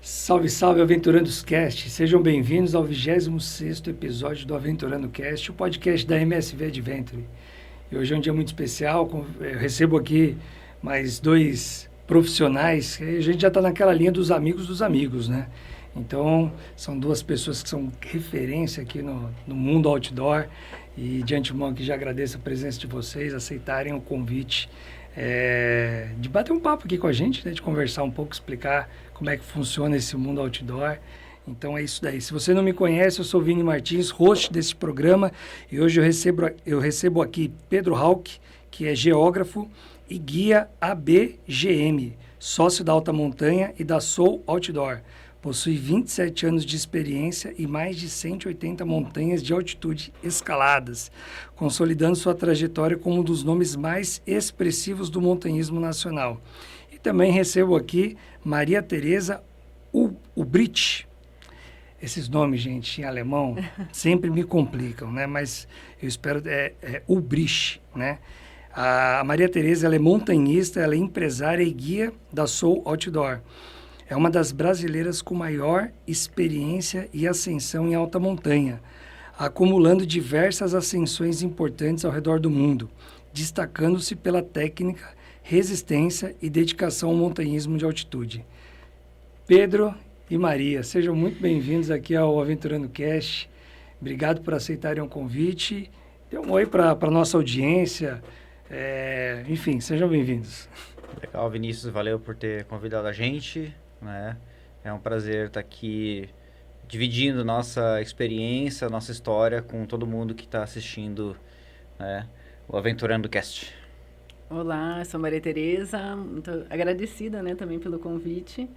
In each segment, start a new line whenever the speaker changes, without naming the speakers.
Salve, salve, Aventurandos Cast! Sejam bem-vindos ao 26º episódio do Aventurando Cast, o podcast da MSV Adventure. E hoje é um dia muito especial, eu recebo aqui mais dois profissionais, a gente já está naquela linha dos amigos, né? Então, são duas pessoas que são referência aqui no mundo outdoor e de antemão aqui já agradeço a presença de vocês, aceitarem o convite de bater um papo aqui com a gente, né? De conversar um pouco, explicar como é que funciona esse mundo outdoor. Então é isso daí. Se você não me conhece, eu sou Vini Martins, host desse programa, e hoje eu recebo aqui Pedro Hauck, que é geógrafo e guia ABGM, sócio da Alta Montanha e da Soul Outdoor. Possui 27 anos de experiência e mais de 180 montanhas de altitude escaladas, consolidando sua trajetória como um dos nomes mais expressivos do montanhismo nacional. E também recebo aqui Maria Tereza Ubrich. Esses nomes, gente, em alemão, sempre me complicam, né? Mas eu espero... Ubrich, né? A Maria Tereza, ela é montanhista, ela é empresária e guia da Soul Outdoor. É uma das brasileiras com maior experiência e ascensão em alta montanha, acumulando diversas ascensões importantes ao redor do mundo, destacando-se pela técnica, resistência e dedicação ao montanhismo de altitude. Pedro e Maria, sejam muito bem-vindos aqui ao Aventurando Cast. Obrigado por aceitarem o convite. Dê um oi para a nossa audiência. Enfim, sejam bem-vindos.
Legal, Vinícius, valeu por ter convidado a gente, né? É um prazer estar aqui dividindo nossa experiência, nossa história com todo mundo que está assistindo, né, o Aventurando Cast.
Olá, eu sou Maria Tereza, muito agradecida, né, também pelo convite.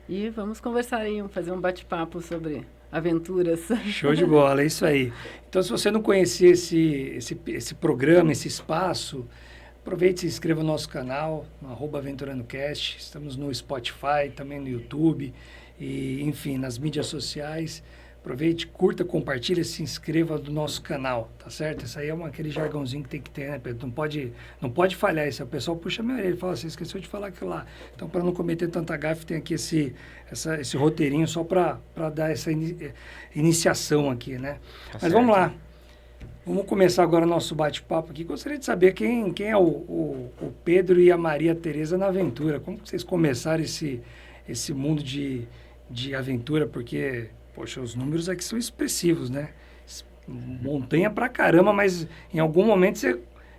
E vamos conversar aí, fazer um bate-papo sobre aventuras.
Show de bola, é isso aí. Então, se você não conhecia esse programa, esse espaço, aproveite e se inscreva no nosso canal, no @AventurandoCast. Estamos no Spotify, também no YouTube, e, enfim, nas mídias sociais. Aproveite, curta, compartilha, se inscreva do nosso canal, tá certo? Isso aí é aquele jargãozinho que tem que ter, né, Pedro? Não pode falhar isso. O pessoal puxa a minha orelha e fala, você esqueceu de falar aquilo lá. Então, para não cometer tanta gafe, tem aqui esse roteirinho só para dar essa iniciação aqui, né?
Tá
Mas
certo.
vamos lá. Vamos começar agora o nosso bate-papo aqui. Gostaria de saber quem é o Pedro e a Maria Tereza na aventura. Como que vocês começaram esse mundo de aventura? Porque, poxa, os números aqui são expressivos, né? Montanha pra caramba, mas em algum momento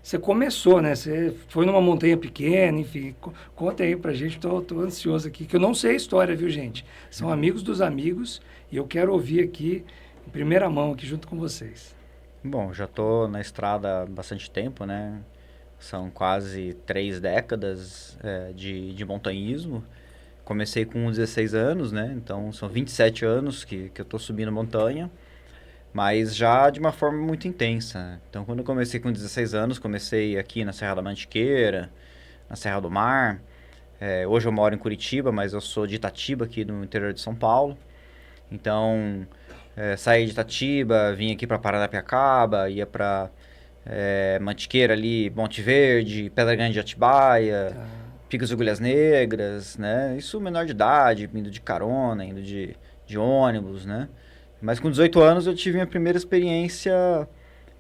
você começou, né? Você foi numa montanha pequena, enfim. Conta aí pra gente, tô ansioso aqui, que eu não sei a história, viu, gente? São amigos dos amigos e eu quero ouvir aqui em primeira mão, aqui junto com vocês.
Bom, já estou na estrada há bastante tempo, né? São quase 3 décadas de montanhismo. Comecei com 16 anos, né? Então, são 27 anos que eu estou subindo montanha, mas já de uma forma muito intensa. Então, quando eu comecei com 16 anos, comecei aqui na Serra da Mantiqueira, na Serra do Mar. Hoje eu moro em Curitiba, mas eu sou de Itatiba, aqui no interior de São Paulo. Então, saí de Itatiba, vim aqui para Paranapiacaba, ia para Mantiqueira ali, Monte Verde, Pedra Grande de Atibaia...
Tá.
Picos de Agulhas Negras, né? Isso menor de idade, indo de carona, indo de ônibus, né? Mas com 18 anos eu tive minha primeira experiência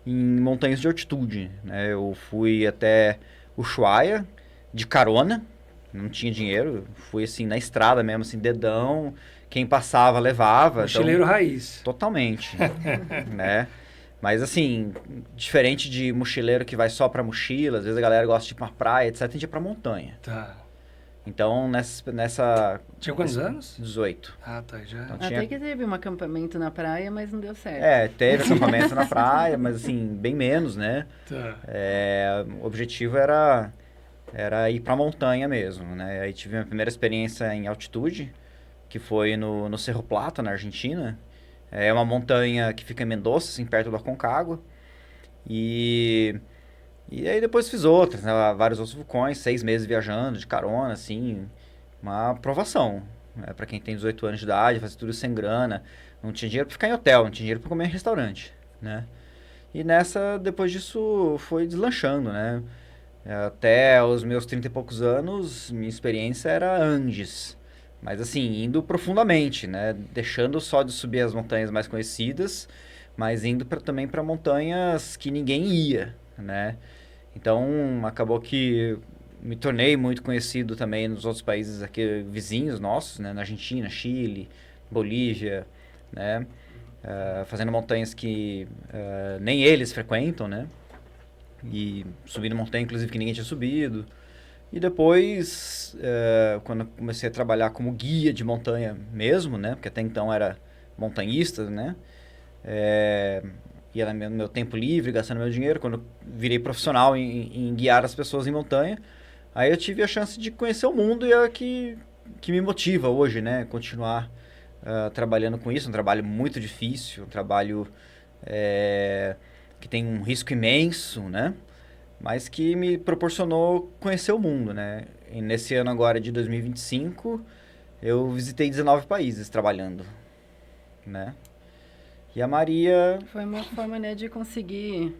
em montanhas de altitude, né? Eu fui até Ushuaia de carona, não tinha dinheiro, fui assim na estrada mesmo, assim, dedão, quem passava levava.
Mochileiro
então,
raiz.
Totalmente, né? Mas assim, diferente de mochileiro que vai só pra mochila, às vezes a galera gosta de ir pra praia, etc, a gente ia pra montanha.
Tá.
Então, nessa
Tinha quantos anos?
18.
Ah, tá, já.
Então,
Até que teve um acampamento na praia, mas não deu certo.
teve acampamento na praia, mas assim, bem menos, né?
Tá.
O objetivo era ir pra montanha mesmo, né? Aí tive minha primeira experiência em altitude, que foi no Cerro Plata, na Argentina. É uma montanha que fica em Mendoza, assim, perto do Aconcagua. E aí depois fiz outras, né? Vários outros vulcões, 6 meses viajando de carona, assim, uma aprovação, né? Pra quem tem 18 anos de idade, fazer tudo sem grana, não tinha dinheiro pra ficar em hotel, não tinha dinheiro pra comer em restaurante, né? E depois disso, foi deslanchando, né? Até os meus 30 e poucos anos, minha experiência era Andes, Mas assim, indo profundamente, né? Deixando só de subir as montanhas mais conhecidas, mas indo também para montanhas que ninguém ia, né? Então, acabou que me tornei muito conhecido também nos outros países aqui vizinhos nossos, né? Na Argentina, Chile, Bolívia, né? Fazendo montanhas que nem eles frequentam, né? E subindo montanha, inclusive, que ninguém tinha subido. E depois, quando eu comecei a trabalhar como guia de montanha mesmo, né? Porque até então era montanhista, né? Ia no meu tempo livre, gastando meu dinheiro. Quando eu virei profissional em guiar as pessoas em montanha, aí eu tive a chance de conhecer o mundo e é que me motiva hoje, né? Continuar trabalhando com isso. Um trabalho muito difícil, um trabalho que tem um risco imenso, né? Mas que me proporcionou conhecer o mundo, né? E nesse ano agora de 2025, eu visitei 19 países trabalhando, né? E a Maria...
Foi uma forma, né, de conseguir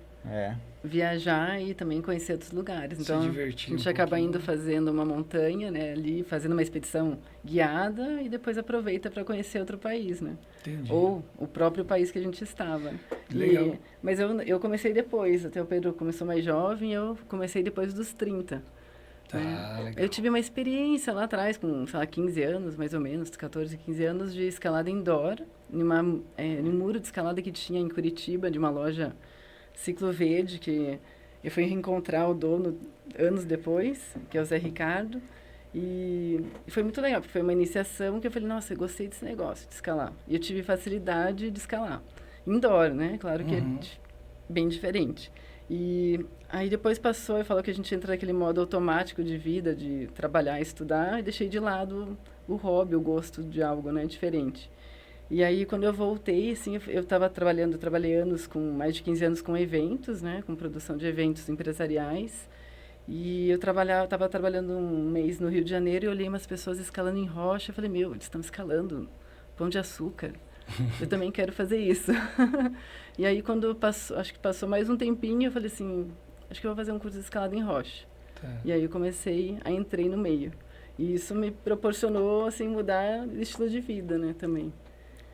viajar e também conhecer outros lugares. Então,
se divertir
a gente acaba indo fazendo uma montanha, né, ali, fazendo uma expedição guiada e depois aproveita para conhecer outro país, né?
Entendi.
Ou o próprio país que a gente estava.
Legal.
Mas eu comecei depois, até o Pedro começou mais jovem, eu comecei depois dos 30.
Tá, legal.
Eu tive uma experiência lá atrás, com, sei lá, 15 anos, mais ou menos, 14, 15 anos, de escalada indoor, num muro de escalada que tinha em Curitiba, de uma loja Ciclo Verde, que eu fui reencontrar o dono anos depois, que é o Zé Ricardo, e foi muito legal, porque foi uma iniciação que eu falei, nossa, eu gostei desse negócio de escalar. E eu tive facilidade de escalar. Indoor, né? Claro que é bem diferente. E aí depois passou e falou que a gente entra naquele modo automático de vida, de trabalhar e estudar, e deixei de lado o hobby, o gosto de algo, né, diferente. E aí quando eu voltei, assim, eu trabalhei anos com mais de 15 anos com eventos, né, com produção de eventos empresariais. E eu estava trabalhando um mês no Rio de Janeiro e olhei umas pessoas escalando em rocha, eu falei, meu, eles estão escalando Pão de Açúcar. Eu também quero fazer isso. E aí, acho que passou mais um tempinho, eu falei assim, acho que eu vou fazer um curso de escalada em rocha.
Tá.
E aí eu entrei no meio. E isso me proporcionou, assim, mudar de estilo de vida, né, também.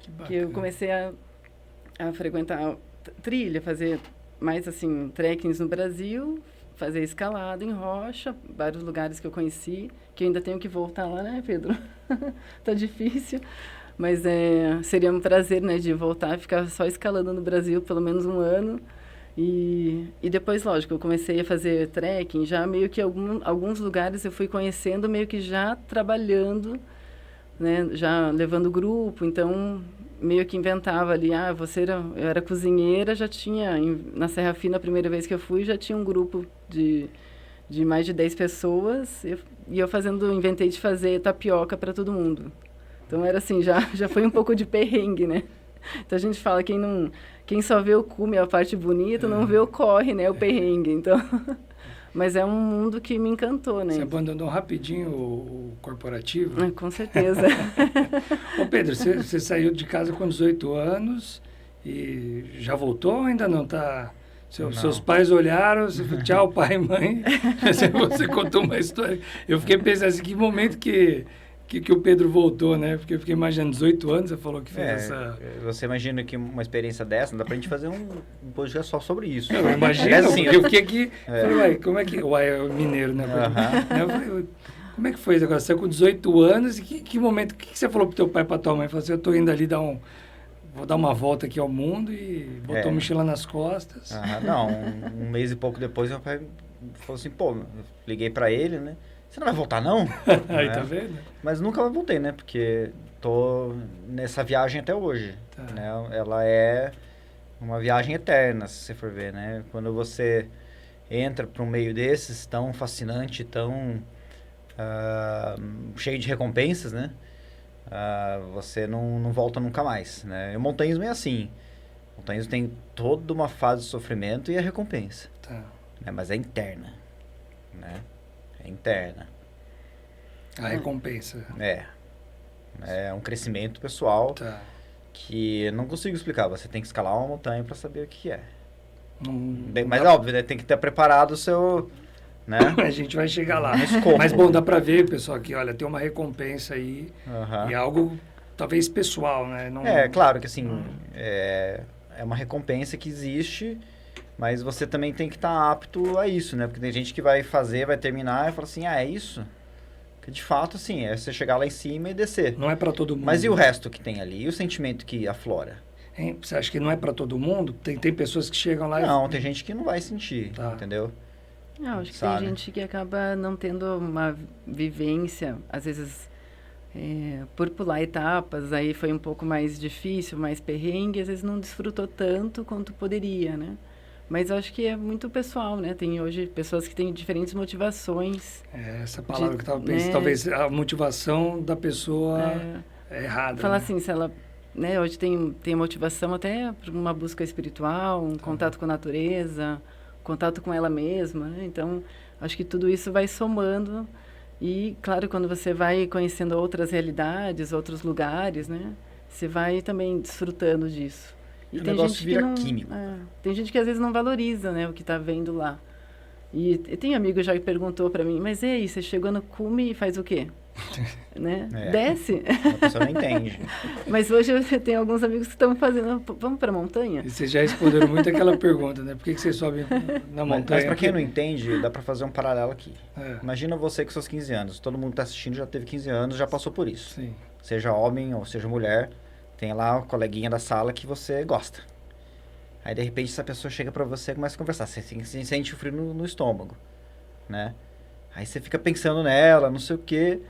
Que bacana.
Que eu comecei a frequentar trilha, fazer mais, assim, trekkings no Brasil, fazer escalada em rocha, vários lugares que eu conheci, que eu ainda tenho que voltar lá, né, Pedro? Tá difícil. Mas seria um prazer, né, de voltar e ficar só escalando no Brasil pelo menos um ano. E depois, lógico, eu comecei a fazer trekking, já meio que alguns lugares eu fui conhecendo, meio que já trabalhando, né, já levando grupo. Então, meio que inventava ali, eu era cozinheira, já tinha, na Serra Fina, a primeira vez que eu fui, já tinha um grupo de mais de 10 pessoas, e eu inventei de fazer tapioca para todo mundo. Então, era assim, já foi um pouco de perrengue, né? Então, a gente fala, quem só vê o cume, a parte bonita, não vê o corre, né? O perrengue, então... Mas é um mundo que me encantou, né?
Você abandonou rapidinho o corporativo?
Com certeza.
Ô Pedro, você saiu de casa com 18 anos e já voltou ou ainda não está... Seus pais olharam, você falou, tchau, pai e mãe. Você contou uma história. Eu fiquei pensando assim, que momento que o Pedro voltou, né? Porque eu fiquei imaginando, 18 anos, você falou que fez essa...
Você imagina que uma experiência dessa, dá pra gente fazer um podcast só sobre isso.
Eu imagino,
assim,
eu fiquei aqui, falei, uai, como é que... Uai, é o mineiro, né? Eu falei, como é que foi isso agora? Você saiu com 18 anos e que momento, o que você falou pro teu pai e pra tua mãe? Falou assim, eu tô indo ali vou dar uma volta aqui ao mundo e botou a mochila nas costas.
Não, um mês e pouco depois, meu pai falou assim, pô, liguei pra ele, né? Você não vai voltar, não?
Aí, tá vendo?
Mas nunca voltei, né? Porque tô nessa viagem até hoje.
Tá.
Né? Ela é uma viagem eterna, se você for ver, né? Quando você entra para um meio desses, tão fascinante, tão cheio de recompensas, né? Você não volta nunca mais, né? E o montanhismo é assim. O montanhismo tem toda uma fase de sofrimento e a recompensa.
Tá.
Né? Mas é interna, né? É interna.
A recompensa.
É um crescimento pessoal
Tá.
que eu não consigo explicar. Você tem que escalar uma montanha para saber o que é.
Não
Mas óbvio, né? Tem que ter preparado né?
A gente vai chegar lá.
Como?
Mas, bom, dá para ver, pessoal, que, olha, tem uma recompensa aí. E é algo, talvez, pessoal, né? Não...
Claro que, assim, é uma recompensa que existe, mas você também tem que estar apto a isso, né? Porque tem gente que vai fazer, vai terminar e fala assim, é isso? Que, de fato, assim, é você chegar lá em cima e descer.
Não é para todo mundo.
Mas e o resto que tem ali? E o sentimento que aflora?
Hein? Você acha que não é para todo mundo? Tem pessoas que chegam lá
Não, tem gente que não vai sentir, entendeu?
Não, acho que
Sabe?
tem gente que acaba não tendo uma vivência, às vezes, por pular etapas, aí foi um pouco mais difícil, mais perrengue, às vezes não desfrutou tanto quanto poderia, né? Mas eu acho que é muito pessoal, né? Tem hoje pessoas que têm diferentes motivações.
Essa palavra que eu estava pensando, talvez a motivação da pessoa é errada.
Falar
né?
assim, se ela... Né, hoje tem motivação até para uma busca espiritual, um contato com a natureza, contato com ela mesma, né? Então, acho que tudo isso vai somando e, claro, quando você vai conhecendo outras realidades, outros lugares, né? Você vai também desfrutando disso. E
o
tem
negócio
gente
vira
que não,
químico.
tem gente que às vezes não valoriza, né, o que está vendo lá. E tem amigo já que perguntou para mim, mas e aí, você chegou no cume e faz o quê? Né? Desce.
A pessoa não entende.
Mas hoje eu tenho alguns amigos que estão fazendo, vamos para a montanha?
E vocês já responderam muito aquela pergunta, né? Por que você sobe na montanha?
Mas para quem não entende, dá para fazer um paralelo aqui.
É.
Imagina você com seus 15 anos. Todo mundo que está assistindo já teve 15 anos, já passou por isso.
Sim.
Seja homem ou seja mulher, tem lá o coleguinha da sala que você gosta. Aí, de repente, essa pessoa chega para você e começa a conversar. Você sente o frio no estômago, né? Aí você fica pensando nela, não sei o quê.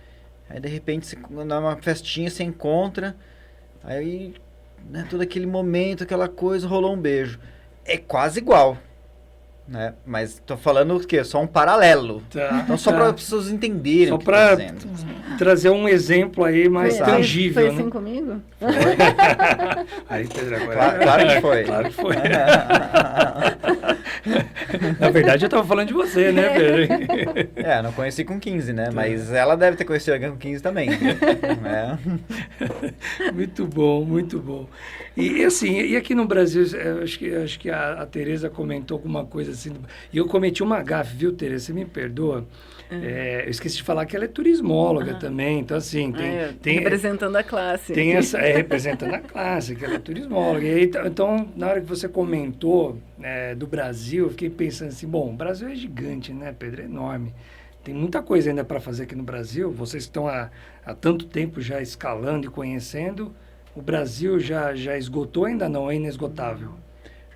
Aí, de repente, você, numa festinha, você encontra. Aí, né, todo aquele momento, aquela coisa, rolou um beijo. É quase igual, né? Mas tô falando o quê? Só um paralelo. Então, só para as pessoas entenderem
só
o que eu tô
para
dizendo.
trazer um exemplo aí mais tangível,
foi assim
né?
comigo?
Aí, Pedro, agora...
Claro que foi.
Claro que foi. Na verdade, eu estava falando de você, né, Pedro?
Não conheci com 15, né? Mas ela deve ter conhecido alguém com 15 também. Né?
Muito bom, muito bom. E assim, e aqui no Brasil, acho que a Tereza comentou alguma coisa assim. E eu cometi uma gafe, viu, Tereza? Você me perdoa. Eu esqueci de falar que ela é turismóloga também. Então, assim, tem
representando a classe.
Tem essa, representando a classe, que ela é turismóloga. E aí, então, na hora que você comentou do Brasil, eu fiquei pensando assim, bom, o Brasil é gigante, né, Pedro? É enorme. Tem muita coisa ainda para fazer aqui no Brasil. Vocês estão há tanto tempo já escalando e conhecendo. O Brasil já esgotou, ainda não? É inesgotável?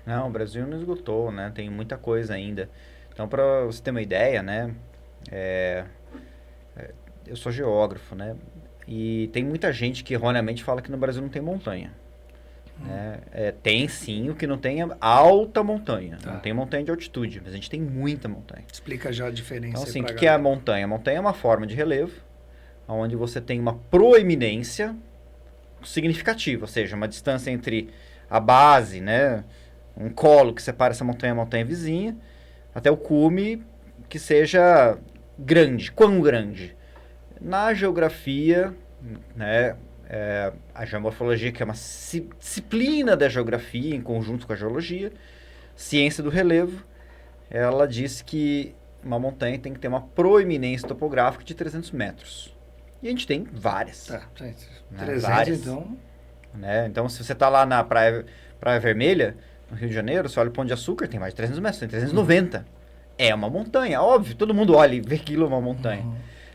Não, o Brasil não esgotou, né? Tem muita coisa ainda. Então, para você ter uma ideia, né? Eu sou geógrafo, né? E tem muita gente que erroneamente fala que no Brasil não tem montanha. Né? Tem sim, o que não tem é alta montanha. Não tem montanha de altitude, mas a gente tem muita montanha.
Explica já a diferença.
Então, assim, o que é a montanha? A montanha é uma forma de relevo, onde você tem uma proeminência significativa, ou seja, uma distância entre a base, né, um colo que separa essa montanha e a montanha vizinha, até o cume que seja grande. Quão grande? Na geografia, né, a geomorfologia, que é uma disciplina da geografia em conjunto com a geologia, ciência do relevo, ela diz que uma montanha tem que ter uma proeminência topográfica de 300 metros. E a gente tem várias.
Né?
300, várias,
então...
Né? Então, se você está lá na Praia Vermelha, no Rio de Janeiro, você olha o Pão de Açúcar, tem mais de 300 metros, tem 390. É uma montanha, óbvio. Todo mundo olha e vê aquilo uma montanha.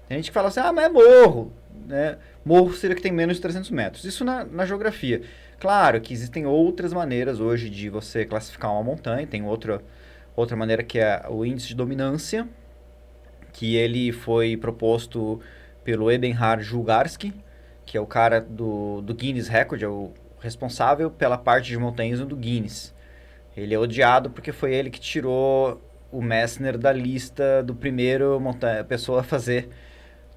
Tem gente que fala assim, mas é morro. Né? Morro seria que tem menos de 300 metros. Isso na geografia. Claro que existem outras maneiras hoje de você classificar uma montanha. Tem outra maneira que é o índice de dominância, que ele foi proposto pelo Ebenhard Julgarski, que é o cara do Guinness Record, é o responsável pela parte de montanhismo do Guinness. Ele é odiado porque foi ele que tirou o Messner da lista do primeiro pessoa a fazer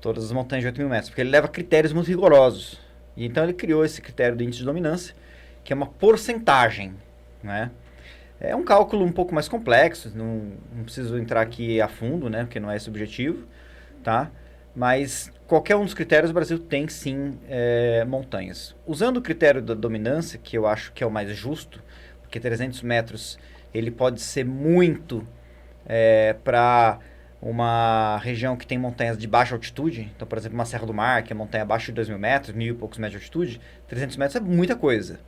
todas as montanhas de 8.000 metros, porque ele leva critérios muito rigorosos. E então ele criou esse critério do índice de dominância, que é uma porcentagem, né? É um cálculo um pouco mais complexo, não preciso entrar aqui a fundo, né, porque não é esse o objetivo, tá? Mas qualquer um dos critérios, o Brasil tem sim montanhas. Usando o critério da dominância, que eu acho que é o mais justo, porque 300 metros ele pode ser muito para uma região que tem montanhas de baixa altitude, então, por exemplo, uma Serra do Mar, que é montanha abaixo de 2.000 metros, 1.000 e poucos metros de altitude, 300 metros é muita coisa,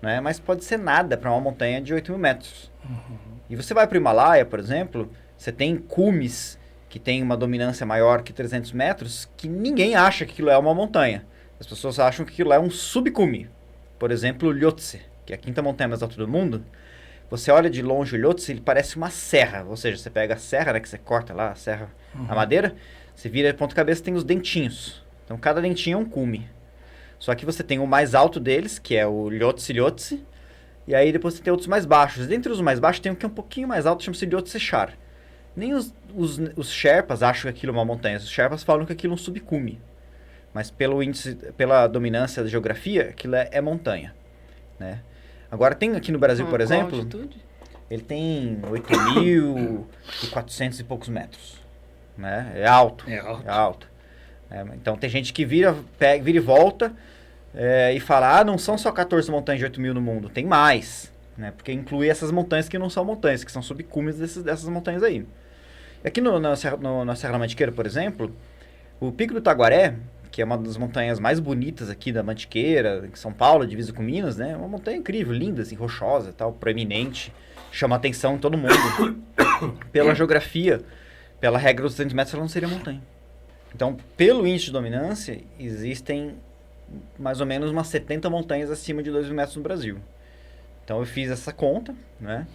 né? Mas pode ser nada para uma montanha de 8.000 metros. E você vai para o Himalaia, por exemplo, você tem cumes que tem uma dominância maior que 300 metros, que ninguém acha que aquilo é uma montanha. As pessoas acham que aquilo é um subcume. Por exemplo, o Lhotse, que é a quinta montanha mais alta do mundo. Você olha de longe o Lhotse, ele parece uma serra. Ou seja, você pega a serra, né, que você corta lá, a serra, a madeira, você vira de ponta cabeça, tem os dentinhos. Então, cada dentinho é um cume. Só que você tem o mais alto deles, que é o Lhotse, e aí depois você tem outros mais baixos. Dentre os mais baixos tem um que é um pouquinho mais alto, chama-se Lhotse Char. Nem os Sherpas acham que aquilo é uma montanha. Os Sherpas falam que aquilo é um subcume. Mas pelo índice, pela dominância da geografia, aquilo é montanha, né? Agora tem aqui no Brasil, por exemplo,
altitude?
ele tem 8.400 e poucos metros, né? É alto.
É alto.
É alto. Então tem gente que vira e volta e fala, não são só 14 montanhas de 8.000 no mundo, tem mais, né? Porque inclui essas montanhas que não são montanhas, que são subcumes dessas montanhas aí. Aqui na Serra da Mantiqueira, por exemplo, o Pico do Taguaré, que é uma das montanhas mais bonitas aqui da Mantiqueira, em São Paulo, divisa com Minas, né? É uma montanha incrível, linda, assim, rochosa, tal, proeminente, chama atenção em todo mundo. Pela geografia, pela regra dos 300 metros, ela não seria montanha. Então, pelo índice de dominância, existem mais ou menos umas 70 montanhas acima de 2.000 metros no Brasil. Então, eu fiz essa conta, né?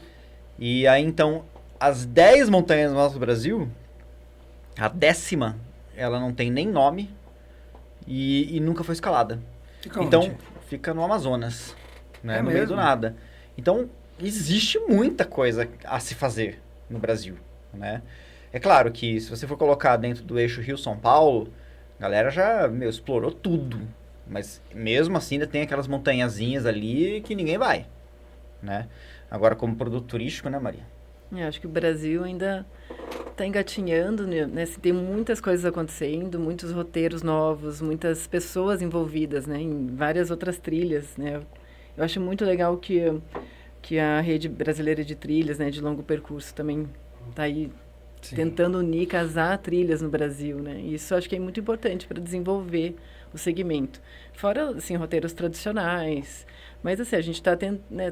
E aí, então, as 10 montanhas mais altas do Brasil, a 10ª, ela não tem nem nome, e nunca foi escalada.
Fica
então,
onde?
fica no Amazonas, né?
É
No meio
mesmo?
do nada. Então, existe muita coisa a se fazer no Brasil, né? É claro que se você for colocar dentro do eixo Rio-São Paulo, a galera já, explorou tudo. Mas mesmo assim ainda tem aquelas montanhazinhas ali que ninguém vai, né? Agora, como produto turístico, né, Maria?
Eu acho que o Brasil ainda está engatinhando, né? Tem muitas coisas acontecendo, muitos roteiros novos, muitas pessoas envolvidas, né? Em várias outras trilhas, né? Eu acho muito legal que a rede brasileira de trilhas, né? De longo percurso também está aí tentando unir, casar trilhas no Brasil, né? Isso eu acho que é muito importante para desenvolver o segmento. Fora, assim, roteiros tradicionais. Mas, assim, a gente está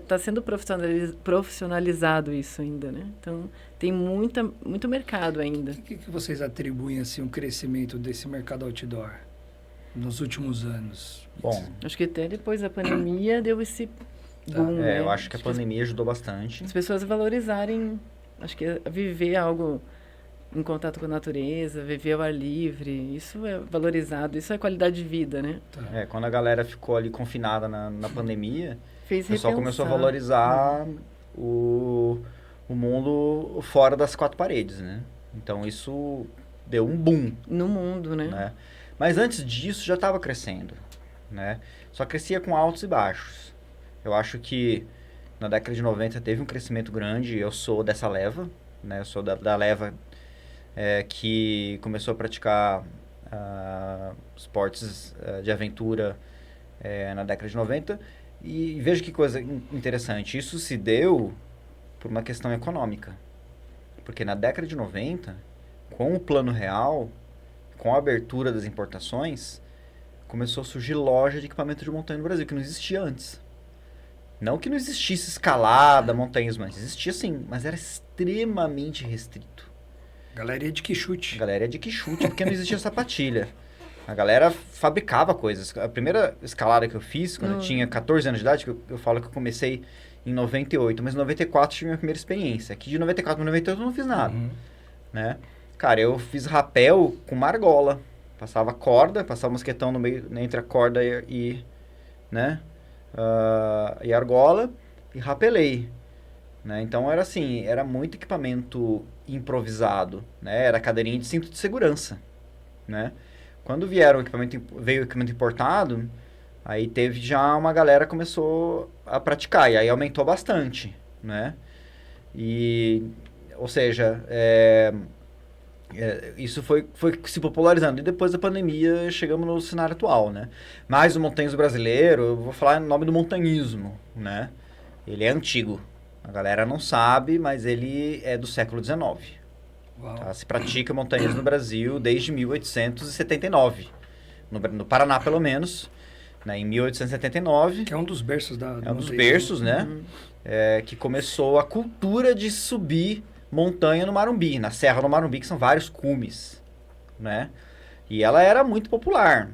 tá sendo profissionalizado isso ainda, né? Então, tem muito mercado ainda.
O que vocês atribuem, assim, o crescimento desse mercado outdoor nos últimos anos?
Bom,
acho que até depois da pandemia deu esse boom, né?
eu acho que a pandemia ajudou bastante.
As pessoas valorizarem, acho que viver algo em contato com a natureza, viver ao ar livre, isso é valorizado, isso é qualidade de vida, né?
Quando a galera ficou ali confinada na pandemia,
Fez
o pessoal
repensar.
começou a valorizar o mundo fora das quatro paredes, né? Então isso deu um boom.
No mundo, né?
Mas antes disso já estava crescendo, né? Só crescia com altos e baixos. Eu acho que na década de 90 teve um crescimento grande, eu sou dessa leva, né? Eu sou da leva que começou a praticar esportes de aventura na década de 90. E veja que coisa interessante, isso se deu por uma questão econômica. Porque na década de 90, com o Plano Real, com a abertura das importações, começou a surgir loja de equipamento de montanha no Brasil, que não existia antes. Não que não existisse escalada, montanhas, mas existia sim, mas era extremamente restrito.
Galera ia de Quixute.
A galera ia de Quixute, porque não existia sapatilha. A galera fabricava coisas. A primeira escalada que eu fiz, quando eu tinha 14 anos de idade, que eu falo que eu comecei em 98, mas em 94 tive a minha primeira experiência. Aqui de 94 para 98 eu não fiz nada, né? Cara, eu fiz rapel com uma argola. Passava corda, passava um mosquetão no meio, entre a corda e a argola, e rapelei. Né? Então era assim, era muito equipamento improvisado, né? Era cadeirinha de cinto de segurança, né? Quando veio o equipamento importado, aí teve já uma galera que começou a praticar, e aí aumentou bastante, né? Ou seja, isso foi se popularizando, e depois da pandemia chegamos no cenário atual, né? Mas o montanhismo brasileiro, eu vou falar em nome do montanhismo, né? Ele é antigo. A galera não sabe, mas ele é do século XIX,
Uau.
Tá? Se pratica montanhismo no Brasil desde 1879. No Paraná, pelo menos, né? Em 1879.
Que é um dos berços do
É um dos
montanhismo.
berços, né? Que começou a cultura de subir montanha no Marumbi, na Serra do Marumbi, que são vários cumes, né? E ela era muito popular,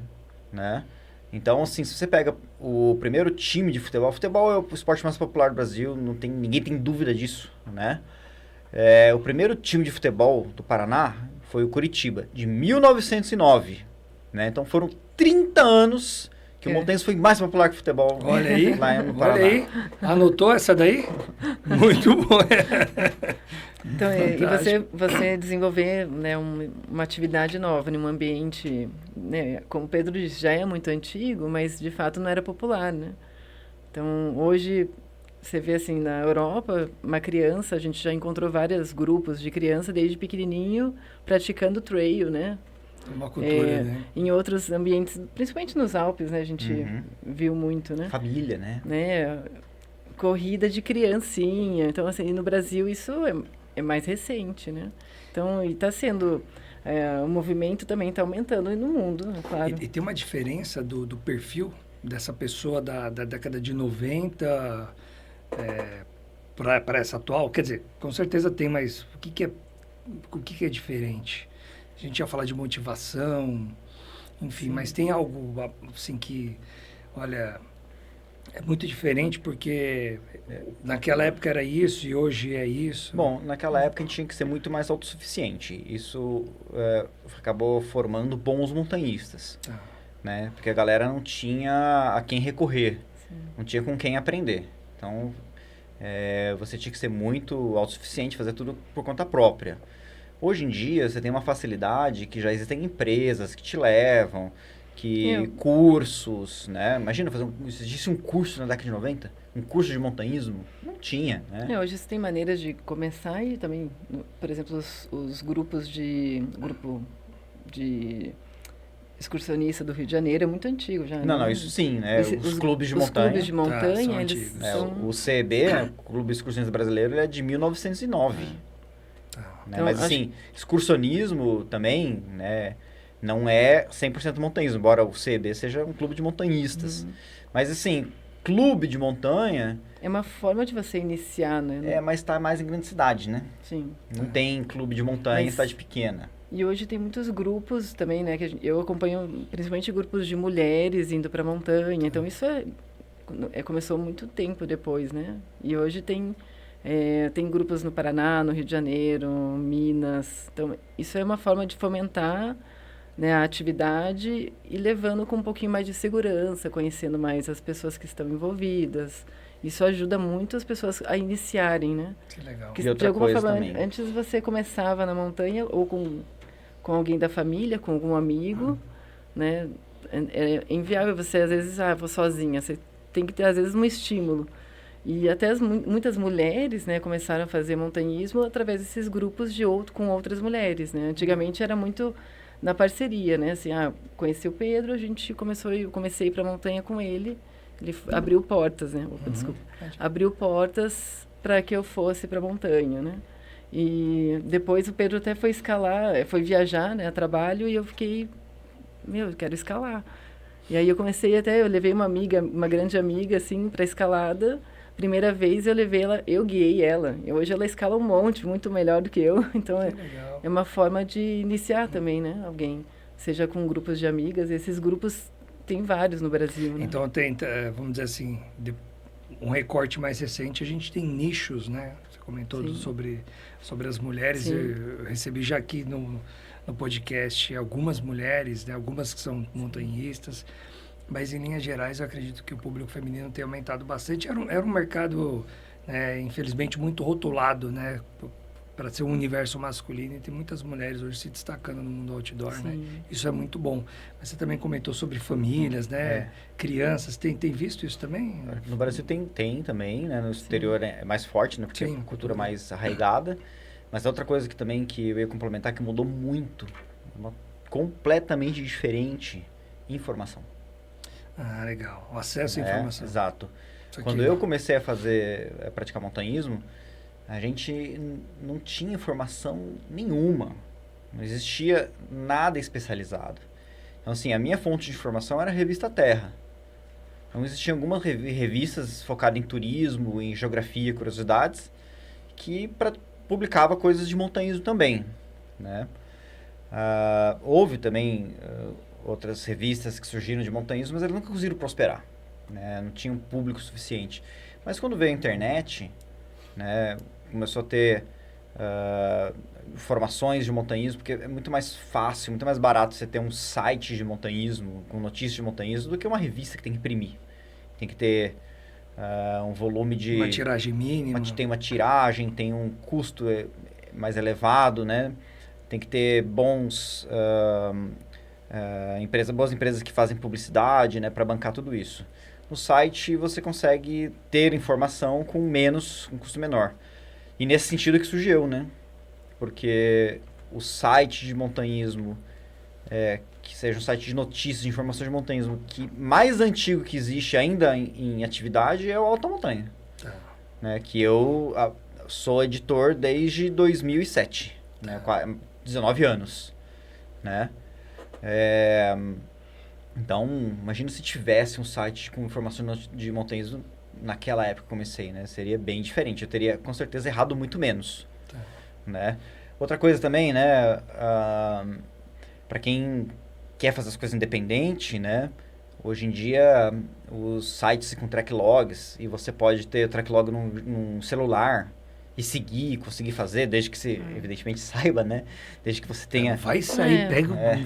né? Então, assim, se você pega o primeiro time de futebol é o esporte mais popular do Brasil, ninguém tem dúvida disso, né? O primeiro time de futebol do Paraná foi o Curitiba, de 1909, né? Então, foram 30 anos que o montanhismo foi mais popular que o futebol.
Olha aí,
lá no Paraná.
olha aí. Anotou essa daí? Muito bom.
Então, e você desenvolver, né, uma atividade nova em um ambiente, né, como o Pedro disse, já é muito antigo, mas de fato não era popular, né? Então, hoje, você vê assim, na Europa, uma criança, a gente já encontrou vários grupos de criança desde pequenininho praticando trail, né?
Uma cultura, né?
Em outros ambientes, principalmente nos Alpes, né? A gente viu muito, né?
Família, né?
Corrida de criancinha. Então, assim, no Brasil isso é mais recente, né? Então, e está sendo... o movimento também está aumentando no mundo, né? Claro.
E tem uma diferença do perfil dessa pessoa da década de 90 para essa atual? Quer dizer, com certeza tem, mas o que é diferente? A gente ia falar de motivação, enfim, mas tem algo assim que, olha, é muito diferente porque naquela época era isso e hoje é isso.
Bom, naquela época a gente tinha que ser muito mais autossuficiente. Isso acabou formando bons montanhistas, né? Porque a galera não tinha a quem recorrer, não tinha com quem aprender. Então, você tinha que ser muito autossuficiente, fazer tudo por conta própria. Hoje em dia, você tem uma facilidade que já existem empresas que te levam, cursos, né? Imagina, existisse um curso na década de 90, um curso de montanhismo? Não tinha, né?
Hoje você tem maneiras de começar e também, por exemplo, os grupos grupo de excursionista do Rio de Janeiro é muito antigo já.
Não, isso sim, né? Os clubes de montanha.
Os clubes de montanha,
eles
são... O CEB, né? O Clube Excursionista Brasileiro, ele é de 1909. Né? Então, mas assim, excursionismo também, né, não é 100% montanhismo, embora o CEB seja um clube de montanhistas. Mas assim, clube de montanha...
É uma forma de você iniciar, né?
Mas está mais em grande cidade, né?
Sim.
Não tem clube de montanha em cidade pequena.
E hoje tem muitos grupos também, né? Que eu acompanho principalmente grupos de mulheres indo para montanha. Então isso começou muito tempo depois, né? E hoje tem grupos no Paraná, no Rio de Janeiro, Minas. Então, isso é uma forma de fomentar, né, a atividade e levando com um pouquinho mais de segurança, conhecendo mais as pessoas que estão envolvidas. Isso ajuda muito as pessoas a iniciarem, né?
Que legal.
Porque,
e outra
de alguma
coisa
forma,
também.
Antes você começava na montanha ou com alguém da família, com algum amigo, né? É inviável você, às vezes, vou sozinha. Você tem que ter, às vezes, um estímulo. E até muitas mulheres, né, começaram a fazer montanhismo através desses grupos com outras mulheres, né? Antigamente era muito na parceria, né? Assim, conheci o Pedro, eu comecei a ir para a montanha com ele. Ele abriu portas, né? Desculpa. Abriu portas para que eu fosse para a montanha, né? E depois o Pedro até foi foi viajar, né, a trabalho, e eu fiquei, eu quero escalar. E aí eu levei uma grande amiga, assim, para escalada. Primeira vez eu guiei ela. E hoje ela escala um monte, muito melhor do que eu. Então é uma forma de iniciar também, né? Alguém, seja com grupos de amigas. Esses grupos tem vários no Brasil, né?
Então vamos dizer assim, um recorte mais recente, a gente tem nichos, né? Você comentou sobre as mulheres. Eu recebi já aqui no podcast algumas mulheres, né? Algumas que são montanhistas. Mas, em linhas gerais, eu acredito que o público feminino tem aumentado bastante. Era um mercado, infelizmente, muito rotulado, né? Para ser um universo masculino. E tem muitas mulheres hoje se destacando no mundo outdoor, né? Isso é muito bom. Mas você também comentou sobre famílias, né? Crianças. Tem visto isso também?
No Brasil tem também, né? No exterior é mais forte, né? Porque é uma cultura mais arraigada. Mas outra coisa que eu ia complementar, que mudou muito, completamente diferente, informação.
Legal. O acesso à informação.
Exato. Quando eu comecei a praticar montanhismo, a gente não tinha informação nenhuma. Não existia nada especializado. Então, assim, a minha fonte de informação era a revista Terra. Então, existiam algumas revistas focadas em turismo, em geografia, curiosidades, que publicava coisas de montanhismo também, né? Houve também outras revistas que surgiram de montanhismo, mas elas nunca conseguiram prosperar, né? Não tinham público suficiente. Mas quando veio a internet, né, começou a ter informações de montanhismo, porque é muito mais fácil, muito mais barato você ter um site de montanhismo, com notícias de montanhismo, do que uma revista que tem que imprimir. Tem que ter um volume de...
Uma tiragem mínima.
Tem uma tiragem, tem um custo mais elevado, né? Tem que ter boas empresas que fazem publicidade, né, para bancar tudo isso. No site você consegue ter informação com um custo menor. E nesse sentido que surgiu, né? Porque o site de montanhismo, que seja um site de notícias, de informação de montanhismo, que mais antigo que existe ainda em atividade é o Alta Montanha. Né? Que eu sou editor desde 2007, né? 19 anos. Né? Então, imagina se tivesse um site com informação de montanhismo naquela época que comecei, né? Seria bem diferente. Eu teria, com certeza, errado muito menos. Né? Outra coisa também, né? Para quem quer fazer as coisas independente, né? Hoje em dia, os sites com track logs, e você pode ter track log num celular e conseguir fazer, desde que você, evidentemente, saiba, né? Desde que você tenha...
Vai sair,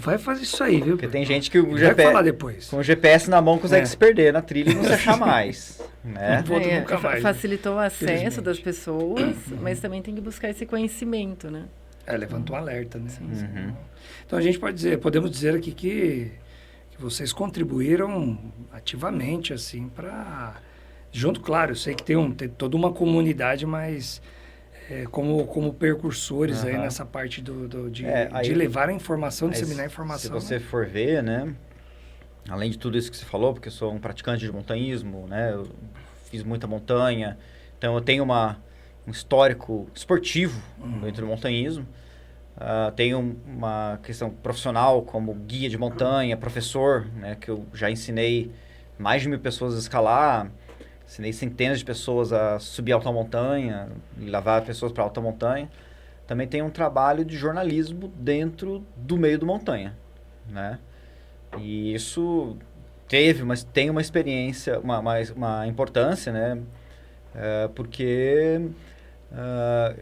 vai fazer isso aí, viu?
Porque tem gente que
vai falar depois.
Com o GPS na mão consegue se perder na trilha e não se achar mais. Né?
Nunca mais,
facilitou o acesso das pessoas, mas também tem que buscar esse conhecimento, né?
Levantou um alerta, né?
Sim, sim.
Então, podemos dizer aqui que vocês contribuíram ativamente, assim, junto, claro, eu sei que tem toda uma comunidade, mas como percursores aí nessa parte de levar a informação, disseminar a informação.
Se você for ver, né, além de tudo isso que você falou, porque eu sou um praticante de montanhismo, né, eu fiz muita montanha, então eu tenho um histórico esportivo dentro do montanhismo. Tenho uma questão profissional como guia de montanha, professor, né, que eu já ensinei mais de 1.000 pessoas a escalar, ensinei centenas de pessoas a subir alta montanha e levar pessoas para alta montanha. Também tenho um trabalho de jornalismo dentro do meio do montanha, né? E isso tem uma experiência, uma importância, né? Porque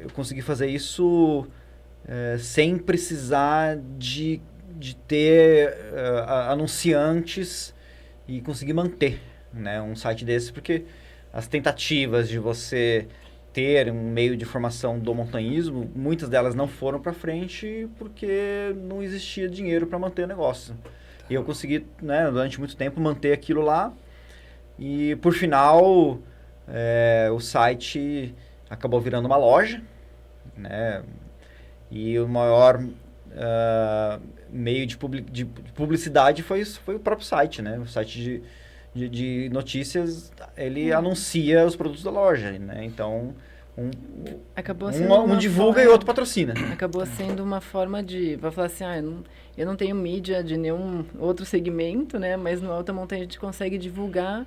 eu consegui fazer isso sem precisar de ter anunciantes e conseguir manter, né, um site desse, porque as tentativas de você ter um meio de formação do montanhismo, muitas delas não foram para frente porque não existia dinheiro para manter o negócio. E eu consegui, né, durante muito tempo, manter aquilo lá e, por final, o site acabou virando uma loja, né, e o maior meio de publicidade foi o próprio site, né, o site de notícias, ele anuncia os produtos da loja, né? Então, um divulga e outro patrocina.
Acabou sendo uma forma vai falar assim, eu não tenho mídia de nenhum outro segmento, né? Mas no Alta Montanha a gente consegue divulgar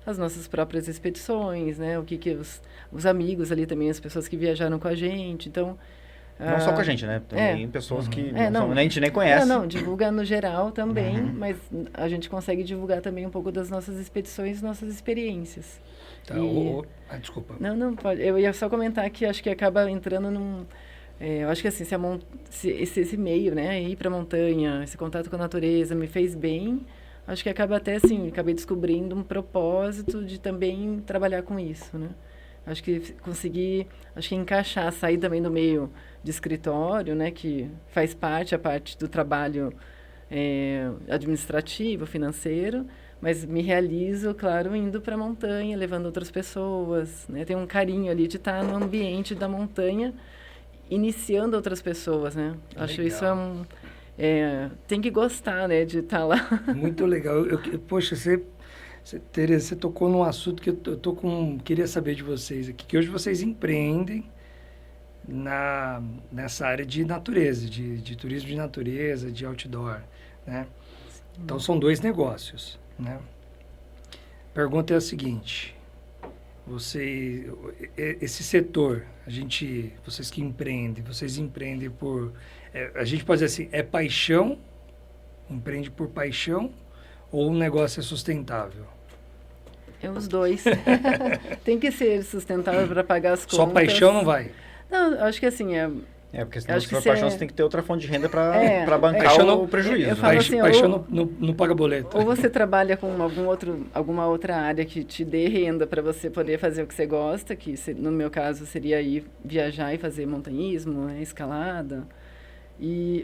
as nossas próprias expedições, né? O que os amigos ali também, as pessoas que viajaram com a gente, então...
Não só com a gente, né? Também pessoas que a gente nem conhece.
Divulga no geral também, mas a gente consegue divulgar também um pouco das nossas expedições, nossas experiências.
Tá, desculpa.
Não, pode. Eu ia só comentar que acho que acaba entrando eu acho que assim, se esse meio, né, ir para a montanha, esse contato com a natureza me fez bem, acho que acaba até assim, acabei descobrindo um propósito de também trabalhar com isso, né? Acho que consegui, encaixar, sair também do meio de escritório, né, que faz a parte do trabalho administrativo, financeiro, mas me realizo, claro, indo para a montanha, levando outras pessoas, né? Tem um carinho ali de estar no ambiente da montanha, iniciando outras pessoas, né?
Legal.
Acho isso tem que gostar, né, de estar lá.
Muito legal. Poxa, Tereza, você tocou num assunto que queria saber de vocês aqui, que hoje vocês empreendem, nessa área de natureza, de turismo de natureza, de outdoor, né? Então, são 2 negócios, né? A pergunta é a seguinte: esse setor, vocês que empreendem, vocês empreendem por... a gente pode dizer assim, é paixão, empreende por paixão, ou o negócio é sustentável?
É os dois. Tem que ser sustentável para pagar as contas.
Só paixão não vai?
Não, acho que assim,
porque senão se for paixão, você tem que ter outra fonte de renda para bancar
paixão
o prejuízo.
Eu falo assim,
paixão não paga boleto.
Ou você trabalha com alguma outra área que te dê renda para você poder fazer o que você gosta, que no meu caso seria ir viajar e fazer montanhismo, né, escalada.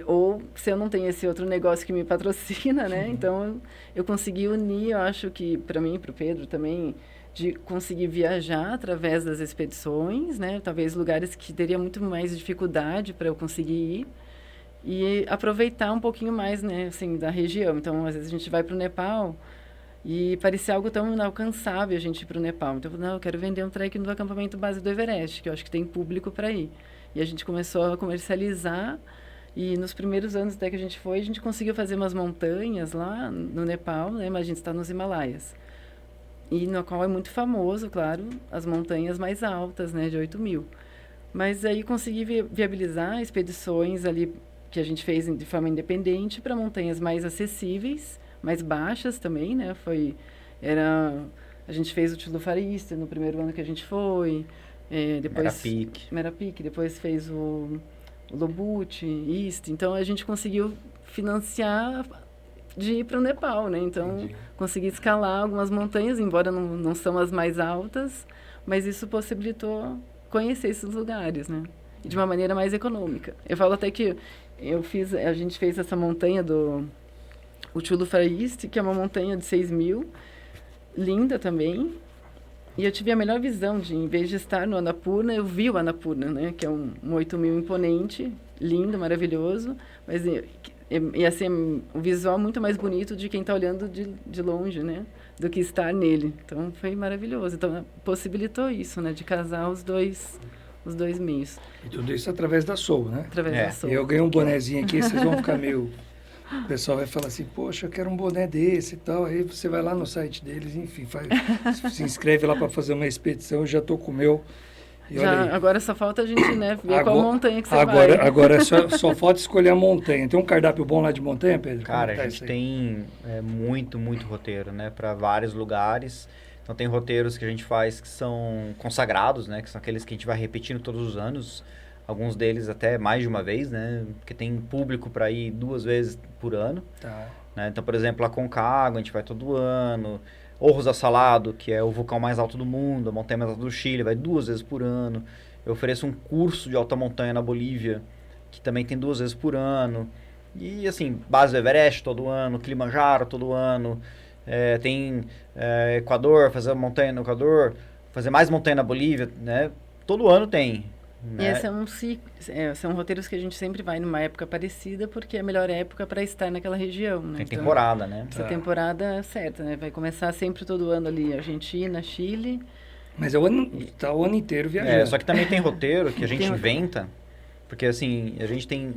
Ou se eu não tenho esse outro negócio que me patrocina, né? Então eu consegui unir, eu acho que para mim e para o Pedro também, de conseguir viajar através das expedições, né? Talvez lugares que teria muito mais dificuldade para eu conseguir ir e aproveitar um pouquinho mais, né? Assim, da região. Então, às vezes a gente vai para o Nepal e parecia algo tão inalcançável a gente ir para o Nepal. Então, eu quero vender um trek no acampamento base do Everest, que eu acho que tem público para ir. E a gente começou a comercializar. E nos primeiros anos até que a gente foi, a gente conseguiu fazer umas montanhas lá no Nepal, né? Imagina, está nos Himalaias. E no qual é muito famoso, claro, as montanhas mais altas, né? De 8.000. Mas aí consegui viabilizar expedições ali que a gente fez de forma independente para montanhas mais acessíveis, mais baixas também, né? A gente fez o Tulu Far East no primeiro ano que a gente foi. Depois Merapique, depois fez o Lobut, East. Então, a gente conseguiu financiar de ir para o Nepal, né? Então, consegui escalar algumas montanhas, embora não são as mais altas, mas isso possibilitou conhecer esses lugares, né? E de uma maneira mais econômica. Eu falo até que a gente fez essa montanha o Tulu Far East, que é uma montanha de 6.000, linda também. E eu tive a melhor visão em vez de estar no Annapurna, eu vi o Annapurna, né? Que é um 8.000 imponente, lindo, maravilhoso, mas e assim, o visual muito mais bonito de quem está olhando de longe, né? Do que estar nele. Então, foi maravilhoso. Então, possibilitou isso, né? De casar os dois meios.
E tudo isso através da Soul, né?
Através da Soul.
Eu ganhei um bonezinho aqui, vocês vão ficar meio... O pessoal vai falar assim, poxa, eu quero um boné desse e tal. Aí você vai lá no site deles, enfim, se inscreve lá para fazer uma expedição. Eu já estou com o meu. E
agora só falta a gente, né, ver qual montanha que você vai.
Agora só falta escolher a montanha. Tem um cardápio bom lá de montanha, Pedro?
Cara, a gente tem muito roteiro, né, para vários lugares. Então tem roteiros que a gente faz que são consagrados, né, que são aqueles que a gente vai repetindo todos os anos. Alguns deles até mais de uma vez, né? Porque tem público para ir 2 vezes por ano.
Tá.
Né? Então, por exemplo, a Aconcagua, a gente vai todo ano. Orros al Salado, que é o vulcão mais alto do mundo, a montanha mais alta do Chile, vai 2 vezes por ano. Eu ofereço um curso de alta montanha na Bolívia, que também tem 2 vezes por ano. E, assim, base do Everest todo ano, Kilimanjaro todo ano. Tem Equador, fazer montanha no Equador, fazer mais montanha na Bolívia, né? Todo ano tem.
E são roteiros que a gente sempre vai numa época parecida, porque é a melhor época para estar naquela região, né?
Tem temporada, né?
Essa temporada certa, né? Vai começar sempre todo ano ali, Argentina, Chile.
Mas o ano inteiro viajando.
Só que também tem roteiro que a gente inventa, porque assim,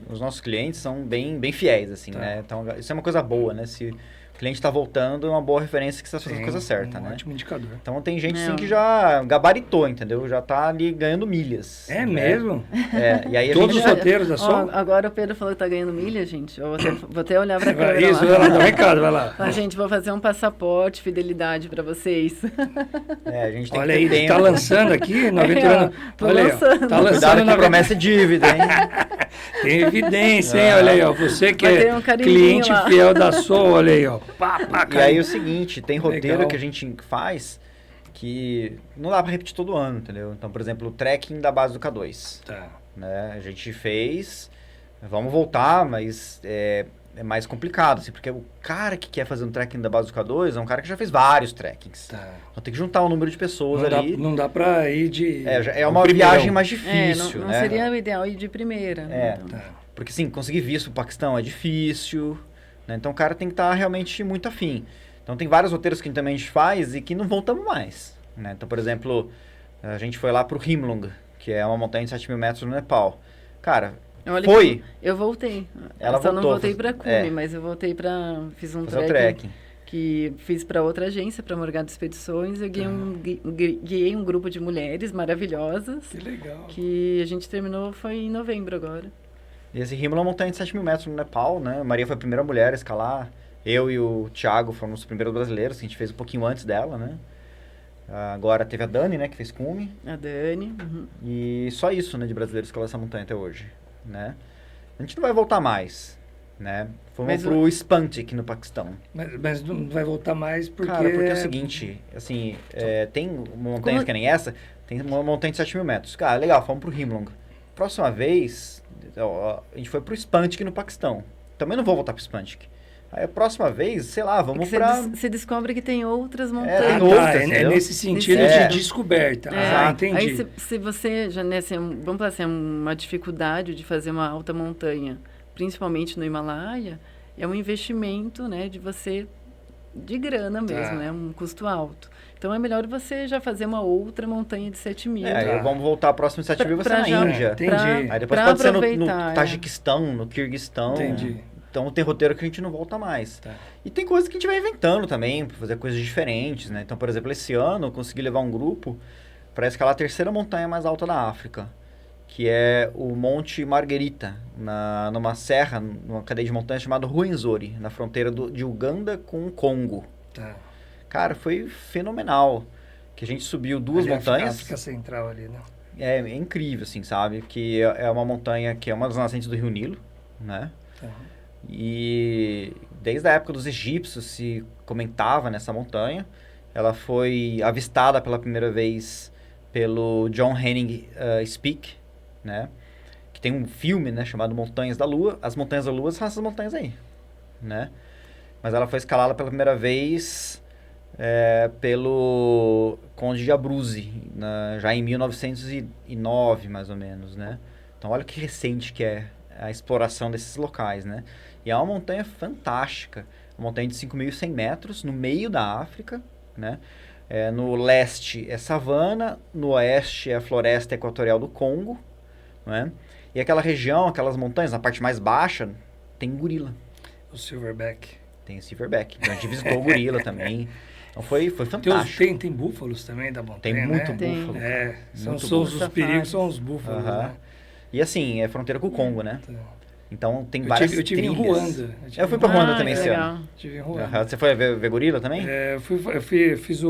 os nossos clientes são bem fiéis, assim, né? Então, isso é uma coisa boa, né? Se o cliente está voltando, é uma boa referência que você está fazendo a coisa certa, né?
Ótimo indicador.
Então tem gente sim que já gabaritou, entendeu? Já tá ali ganhando milhas.
É mesmo?
E aí
todos os roteiros da Soul?
Agora o Pedro falou que tá ganhando milhas, gente. Eu vou até olhar pra câmera
isso,
lá.
Vai lá, dá um recado, vai lá.
Gente, vou fazer um passaporte, fidelidade pra vocês.
A gente tem
olha
que ter
aí, tá lançando aqui no Aventurando.
Olha aí,
tá lançando na promessa e dívida, hein?
Tem evidência, hein? Olha aí, ó. Você que é cliente
lá.
fiel da Soul, olha aí, ó.
E aí é o seguinte, tem roteiro que a gente faz que não dá pra repetir todo ano, entendeu? Então, por exemplo, o trekking da base do K2.
Tá.
Né? A gente fez, vamos voltar, mas é mais complicado, assim, porque o cara que quer fazer um trekking da base do K2 é um cara que já fez vários trekkings.
Tá.
Então tem que juntar o número de pessoas ali.
Não dá pra ir de...
É uma viagem mais difícil,
não
né?
seria o ideal ir de primeira.
Então. Porque, assim, conseguir visto pro Paquistão é difícil, né? Então o cara tem que estar realmente muito afim. Então tem vários roteiros que também a gente faz e que não voltamos mais, né? Então, por exemplo, a gente foi lá pro Himlung, que é uma montanha de 7.000 metros no Nepal. Cara,
Olha
foi.
Eu voltei.
Ela
Só não
voltou,
voltei para Cume,
é.
mas eu voltei para... Fiz um
Fazer o
trekking
trekking.
que fiz para outra agência, para Morgado Expedições. Eu guiei um grupo de mulheres maravilhosas.
Que legal.
Que a gente terminou, foi em novembro agora.
E esse Rímula é uma montanha de 7.000 metros no Nepal, né? A Maria foi a primeira mulher a escalar. Eu e o Thiago fomos os primeiros brasileiros, que a gente fez um pouquinho antes dela, né? Agora teve a Dani, né, que fez Cume.
A Dani.
E só isso, né, de brasileiros que escalou essa montanha até hoje, né? A gente não vai voltar mais, né? Fomos pro Spantik, no Paquistão.
Mas não vai voltar mais porque...
Cara, porque é o seguinte, assim, tem montanhas que nem essa, tem uma montanha de 7.000 metros. Cara, legal, fomos pro Himlong. Próxima vez, a gente foi pro Spantik, no Paquistão. Também não vou voltar pro Spantik. Aí a próxima vez, sei lá, vamos pra...
Você descobre que tem outras
tem
montanhas.
outras,
é
entendeu?
nesse sentido
É.
de descoberta. Entendi.
Aí se você já, né, vamos falar assim, uma dificuldade de fazer uma alta montanha, principalmente no Himalaia, é um investimento, né, de grana mesmo, né, um custo alto. Então é melhor você já fazer uma outra montanha de 7.000.
Aí vamos voltar próximo de 7.000, vai ser na Índia.
Entendi.
Aí depois pode ser no Tajiquistão, no Quirguistão.
Entendi.
Então tem roteiro que a gente não volta mais.
Tá.
E tem coisas que a gente vai inventando também, pra fazer coisas diferentes, né? Então, por exemplo, esse ano eu consegui levar um grupo para escalar a terceira montanha mais alta da África, que é o Monte Margherita, numa serra, numa cadeia de montanhas chamada Ruwenzori, na fronteira de Uganda com o Congo.
Tá.
Cara, foi fenomenal. Que a gente subiu duas montanhas.
África Central ali, né?
É incrível, assim, sabe? Que é uma montanha que é uma das nascentes do Rio Nilo, né?
Tá.
E desde a época dos egípcios se comentava nessa montanha. Ela foi avistada pela primeira vez pelo John Henning Speke, né? Que tem um filme, né, chamado Montanhas da Lua. As Montanhas da Lua são essas montanhas aí, né? Mas ela foi escalada pela primeira vez pelo Conde de Abruzzi, já em 1909, mais ou menos, né? Então olha que recente que é a exploração desses locais, né? E é uma montanha fantástica, uma montanha de 5.100 metros, no meio da África, né? No leste é savana, no oeste é a floresta equatorial do Congo, né? E aquela região, aquelas montanhas, na parte mais baixa, tem gorila.
O Silverback.
Tem o Silverback. Então a gente visitou o gorila também. Então foi fantástico.
Tem búfalos também da montanha,
Tem muito
né?
búfalo.
São os perigos, são os búfalos, né?
E assim, é fronteira com o Congo, né?
Tá.
Então tem várias trilhas.
Eu tive em Ruanda.
Eu fui pra Ruanda também esse
legal.
ano.
Tive em Ruanda.
Você foi ver gorila também?
Eu fiz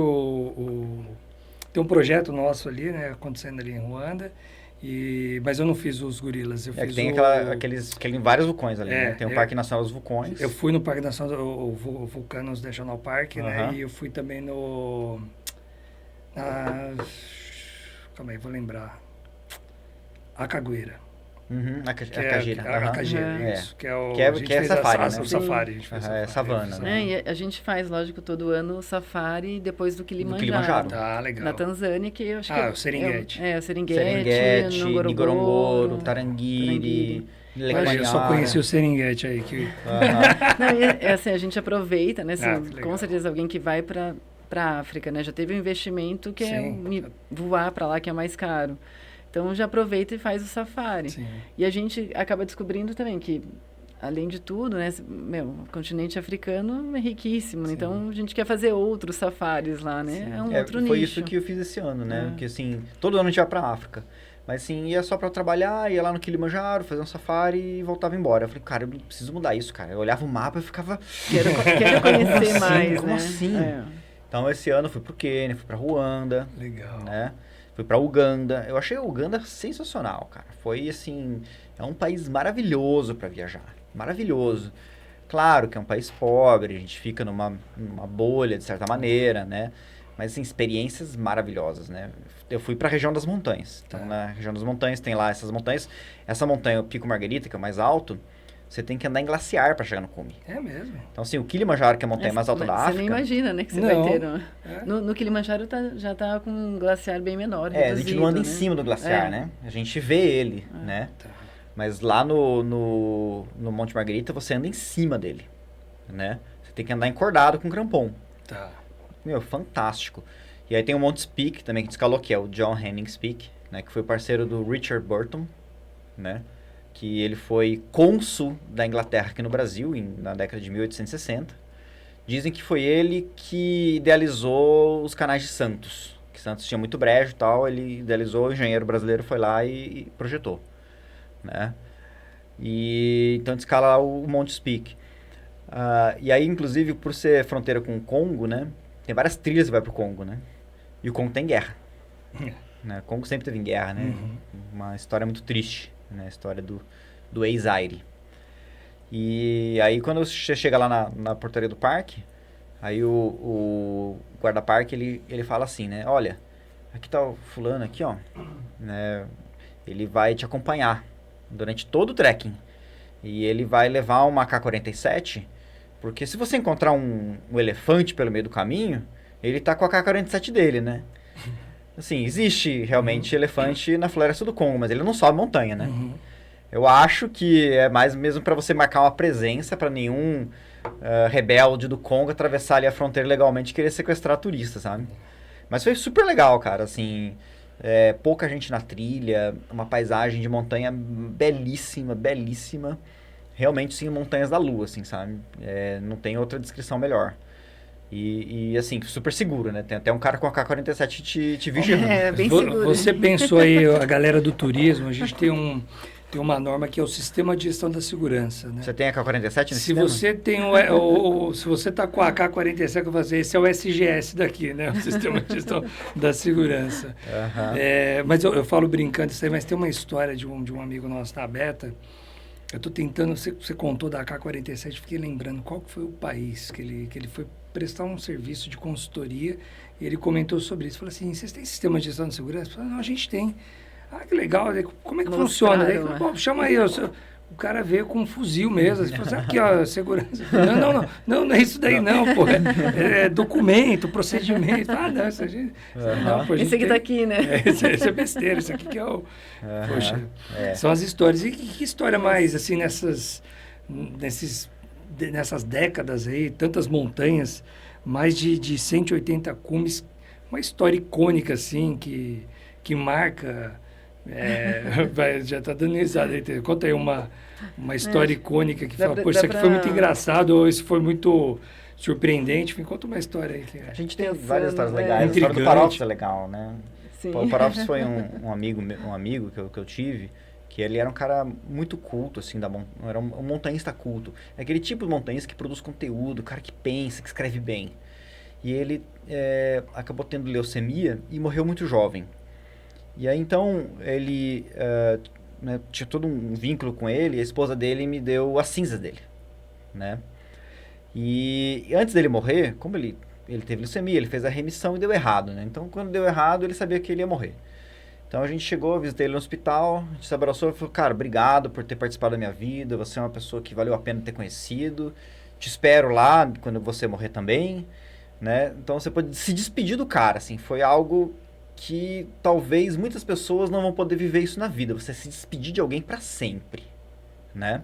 tem um projeto nosso ali, né? Acontecendo ali em Ruanda. Mas eu não fiz os gorilas. Eu fiz
tem vários vulcões ali, né? Tem o Parque Nacional dos Vulcões.
Eu fui no Parque Nacional, o Vulcanos National Park, né? E eu fui também calma aí, vou lembrar. Acagueira.
A Cagira.
Isso. Que é o...
Que é safari, né?
O safari, a gente fez safari.
É savana, né?
E a gente faz, lógico, todo ano o safari depois do
Kilimanjaro.
Tá, legal.
Na Tanzânia, que eu acho que...
o Serengeti.
O Serengeti,
Ngorongoro, Tarangire...
Eu só conheci o Serengeti aí. Que...
Não, assim, a gente aproveita, né? Com certeza alguém que vai para África, né? Já teve um investimento que voar para lá, que é mais caro. Então, já aproveita e faz o safari.
Sim.
E a gente acaba descobrindo também que, além de tudo, né? O continente africano é riquíssimo. Sim. Então, a gente quer fazer outros safaris lá, né? Sim. É um outro nicho.
Foi isso que eu fiz esse ano, né? Porque, assim, todo ano a gente ia pra África. Mas, assim, ia só pra trabalhar, ia lá no Kilimanjaro, fazer um safari e voltava embora. Eu falei, cara, eu preciso mudar isso, cara. Eu olhava o mapa e ficava...
Quero conhecer mais,
como
né?
assim? Então, esse ano eu fui pro Quênia, fui pra Ruanda.
Legal.
Né? Fui pra Uganda. Eu achei a Uganda sensacional, cara. Foi, assim... É um país maravilhoso pra viajar. Maravilhoso. Claro que é um país pobre, a gente fica numa bolha, de certa maneira, né? Mas, assim, experiências maravilhosas, né? Eu fui pra região das montanhas. Então, na região das montanhas, tem lá essas montanhas. Essa montanha, o Pico Margherita, que é o mais alto, você tem que andar em glaciar pra chegar no cume.
É mesmo?
Então, assim, o Kilimanjaro, que é a montanha mais alta da África...
Você nem imagina, né, que você vai ter. No Kilimanjaro já tá com um glaciar bem menor, reduzido,
a gente não anda em cima do glaciar, né? A gente vê ele, né? Tá. Mas lá no Monte Margherita, você anda em cima dele, né? Você tem que andar encordado com crampon.
Tá.
Fantástico. E aí tem o Monte Speke também, que a gente escalou, que é o John Henning Speke, né, que foi parceiro do Richard Burton, né, que ele foi cônsul da Inglaterra aqui no Brasil na década de 1860. Dizem que foi ele que idealizou os canais de Santos, que Santos tinha muito brejo e tal, ele idealizou, o engenheiro brasileiro foi lá e projetou, né? E então escala o Monte Speke. E aí, inclusive, por ser fronteira com o Congo, né, tem várias trilhas que vai pro Congo, né? E o Congo tem guerra. Né? O Congo sempre teve em guerra, né? Uma história muito triste, né? A história do ex-Zaire. E aí, quando você chega lá na portaria do parque, aí o guarda-parque, ele fala assim, né? Olha, aqui tá o fulano aqui, ó. Né? Ele vai te acompanhar durante todo o trekking. E ele vai levar uma AK-47, porque se você encontrar um elefante pelo meio do caminho, ele tá com a AK-47 dele, né? Assim, existe realmente elefante na floresta do Congo, mas ele não sobe montanha, né? Eu acho que é mais mesmo para você marcar uma presença, para nenhum rebelde do Congo atravessar ali a fronteira legalmente e querer sequestrar turistas, sabe? Mas foi super legal, cara, assim, pouca gente na trilha, uma paisagem de montanha belíssima, belíssima. Realmente, sim, montanhas da lua, assim, sabe? Não tem outra descrição melhor. E assim, super seguro, né? Tem até um cara com a AK-47 te vigiando.
Bem seguro.
Você pensou aí, a galera do turismo, a gente tem uma norma que é o Sistema de Gestão da Segurança, né?
Você tem a AK-47 nesse
Se
sistema?
você tem se você está com a AK-47, eu vou fazer, esse é o SGS daqui, né? O Sistema de Gestão da Segurança. Mas eu falo brincando isso aí, mas tem uma história de um amigo nosso da Beta. Eu estou tentando, você contou da AK-47, fiquei lembrando qual que foi o país que ele foi prestar um serviço de consultoria e ele comentou sobre isso. Falou assim, vocês têm sistema de gestão de segurança? Eu falei, não, a gente tem. Ah, que legal. Como é que funciona? Aí, pô, chama aí. O cara veio com um fuzil mesmo. Ele falou assim, aqui, ó, segurança. Não é isso daí não, pô. É documento, procedimento. Não, isso a gente... Não, pô,
esse aqui tá aqui, né?
Isso é besteira, isso aqui que é o... Poxa, são as histórias. E que história mais, assim, nessas décadas aí, tantas montanhas, mais de 180 cumes, uma história icônica, assim, que marca... já está dando risada aí. Conta aí uma história icônica que fala, poxa, isso aqui foi muito engraçado, ou isso foi muito surpreendente. Me conta uma história aí.
A gente tem várias histórias legais. A história do Parófis é legal, né?
Sim.
O Parófis foi um amigo que eu tive, que ele era um cara muito culto, assim, era um montanhista culto. É aquele tipo de montanhista que produz conteúdo, cara que pensa, que escreve bem. E ele acabou tendo leucemia e morreu muito jovem. E aí, então, ele tinha todo um vínculo com ele, a esposa dele me deu as cinzas dele, né? E antes dele morrer, como ele teve leucemia, ele fez a remissão e deu errado, né? Então, quando deu errado, ele sabia que ele ia morrer. Então, a gente chegou, visitei ele no hospital, a gente se abraçou e falou, cara, obrigado por ter participado da minha vida, você é uma pessoa que valeu a pena ter conhecido, te espero lá quando você morrer também, né? Então, você pode se despedir do cara, assim, foi algo... que talvez muitas pessoas não vão poder viver isso na vida. Você se despedir de alguém para sempre, né?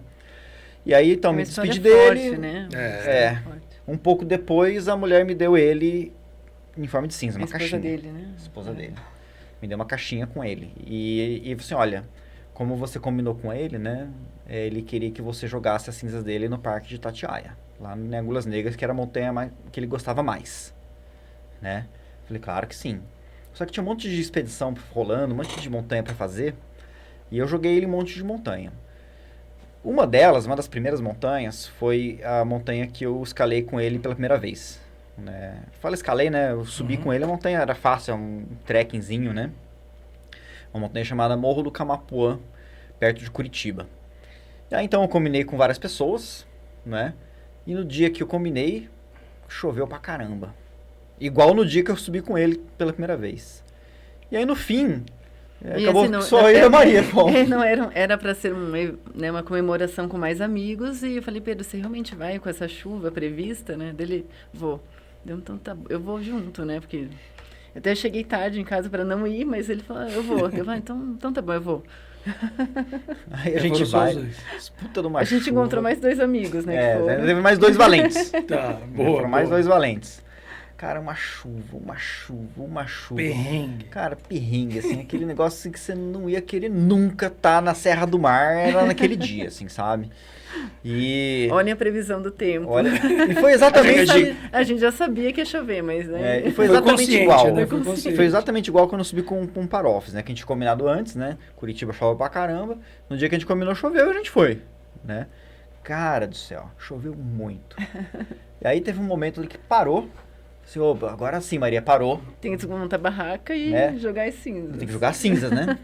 E aí, então, me despedi dele.
Forte, né?
Um pouco depois, a mulher me deu ele em forma de cinza, uma caixinha.
Dele, né?
Esposa dele. Me deu uma caixinha com ele. E assim, olha, como você combinou com ele, né? Ele queria que você jogasse as cinzas dele no Parque de Itatiaia, lá em Agulhas Negras, que era a montanha que ele gostava mais, né? Falei, claro que sim. Só que tinha um monte de expedição rolando, um monte de montanha para fazer. E eu joguei ele em um monte de montanha. Uma das primeiras montanhas, foi a montanha que eu escalei com ele pela primeira vez. Né? Fala escalei, né? Eu subi com ele, a montanha era fácil, é um trekkingzinho, né? Uma montanha chamada Morro do Camapuã, perto de Curitiba. E aí, então eu combinei com várias pessoas, né? E no dia que eu combinei, choveu pra caramba. Igual no dia que eu subi com ele pela primeira vez. E aí, no fim, acabou assim, só eu e a Maria.
Era para ser uma comemoração com mais amigos. E eu falei, Pedro, você realmente vai com essa chuva prevista, né? Dele, vou. Então, tá, eu vou junto, né? Porque eu até cheguei tarde em casa para não ir, mas ele falou, eu vou. Eu falei, então tá bom, eu vou.
Aí a gente vai, puta de uma
A gente encontrou mais 2 amigos, né?
Teve mais 2 valentes.
Tá, boa.
Mais 2 valentes. Cara, uma chuva.
Perrengue.
Cara, perrengue, assim, aquele negócio assim, que você não ia querer nunca estar na Serra do Mar, era naquele dia, assim, sabe? E...
Olha a previsão do tempo.
Olha, e foi exatamente...
A gente já sabia que ia chover, mas, né?
E foi exatamente igual.
Né?
Foi exatamente igual quando eu subi com Parofes, né? Que a gente tinha combinado antes, né? Curitiba chove pra caramba. No dia que a gente combinou, choveu e a gente foi, né? Cara do céu, choveu muito. E aí teve um momento ali que parou. Assim, opa, agora sim, Maria, parou.
Tem que montar barraca e jogar as cinzas.
Tem que jogar cinzas, né?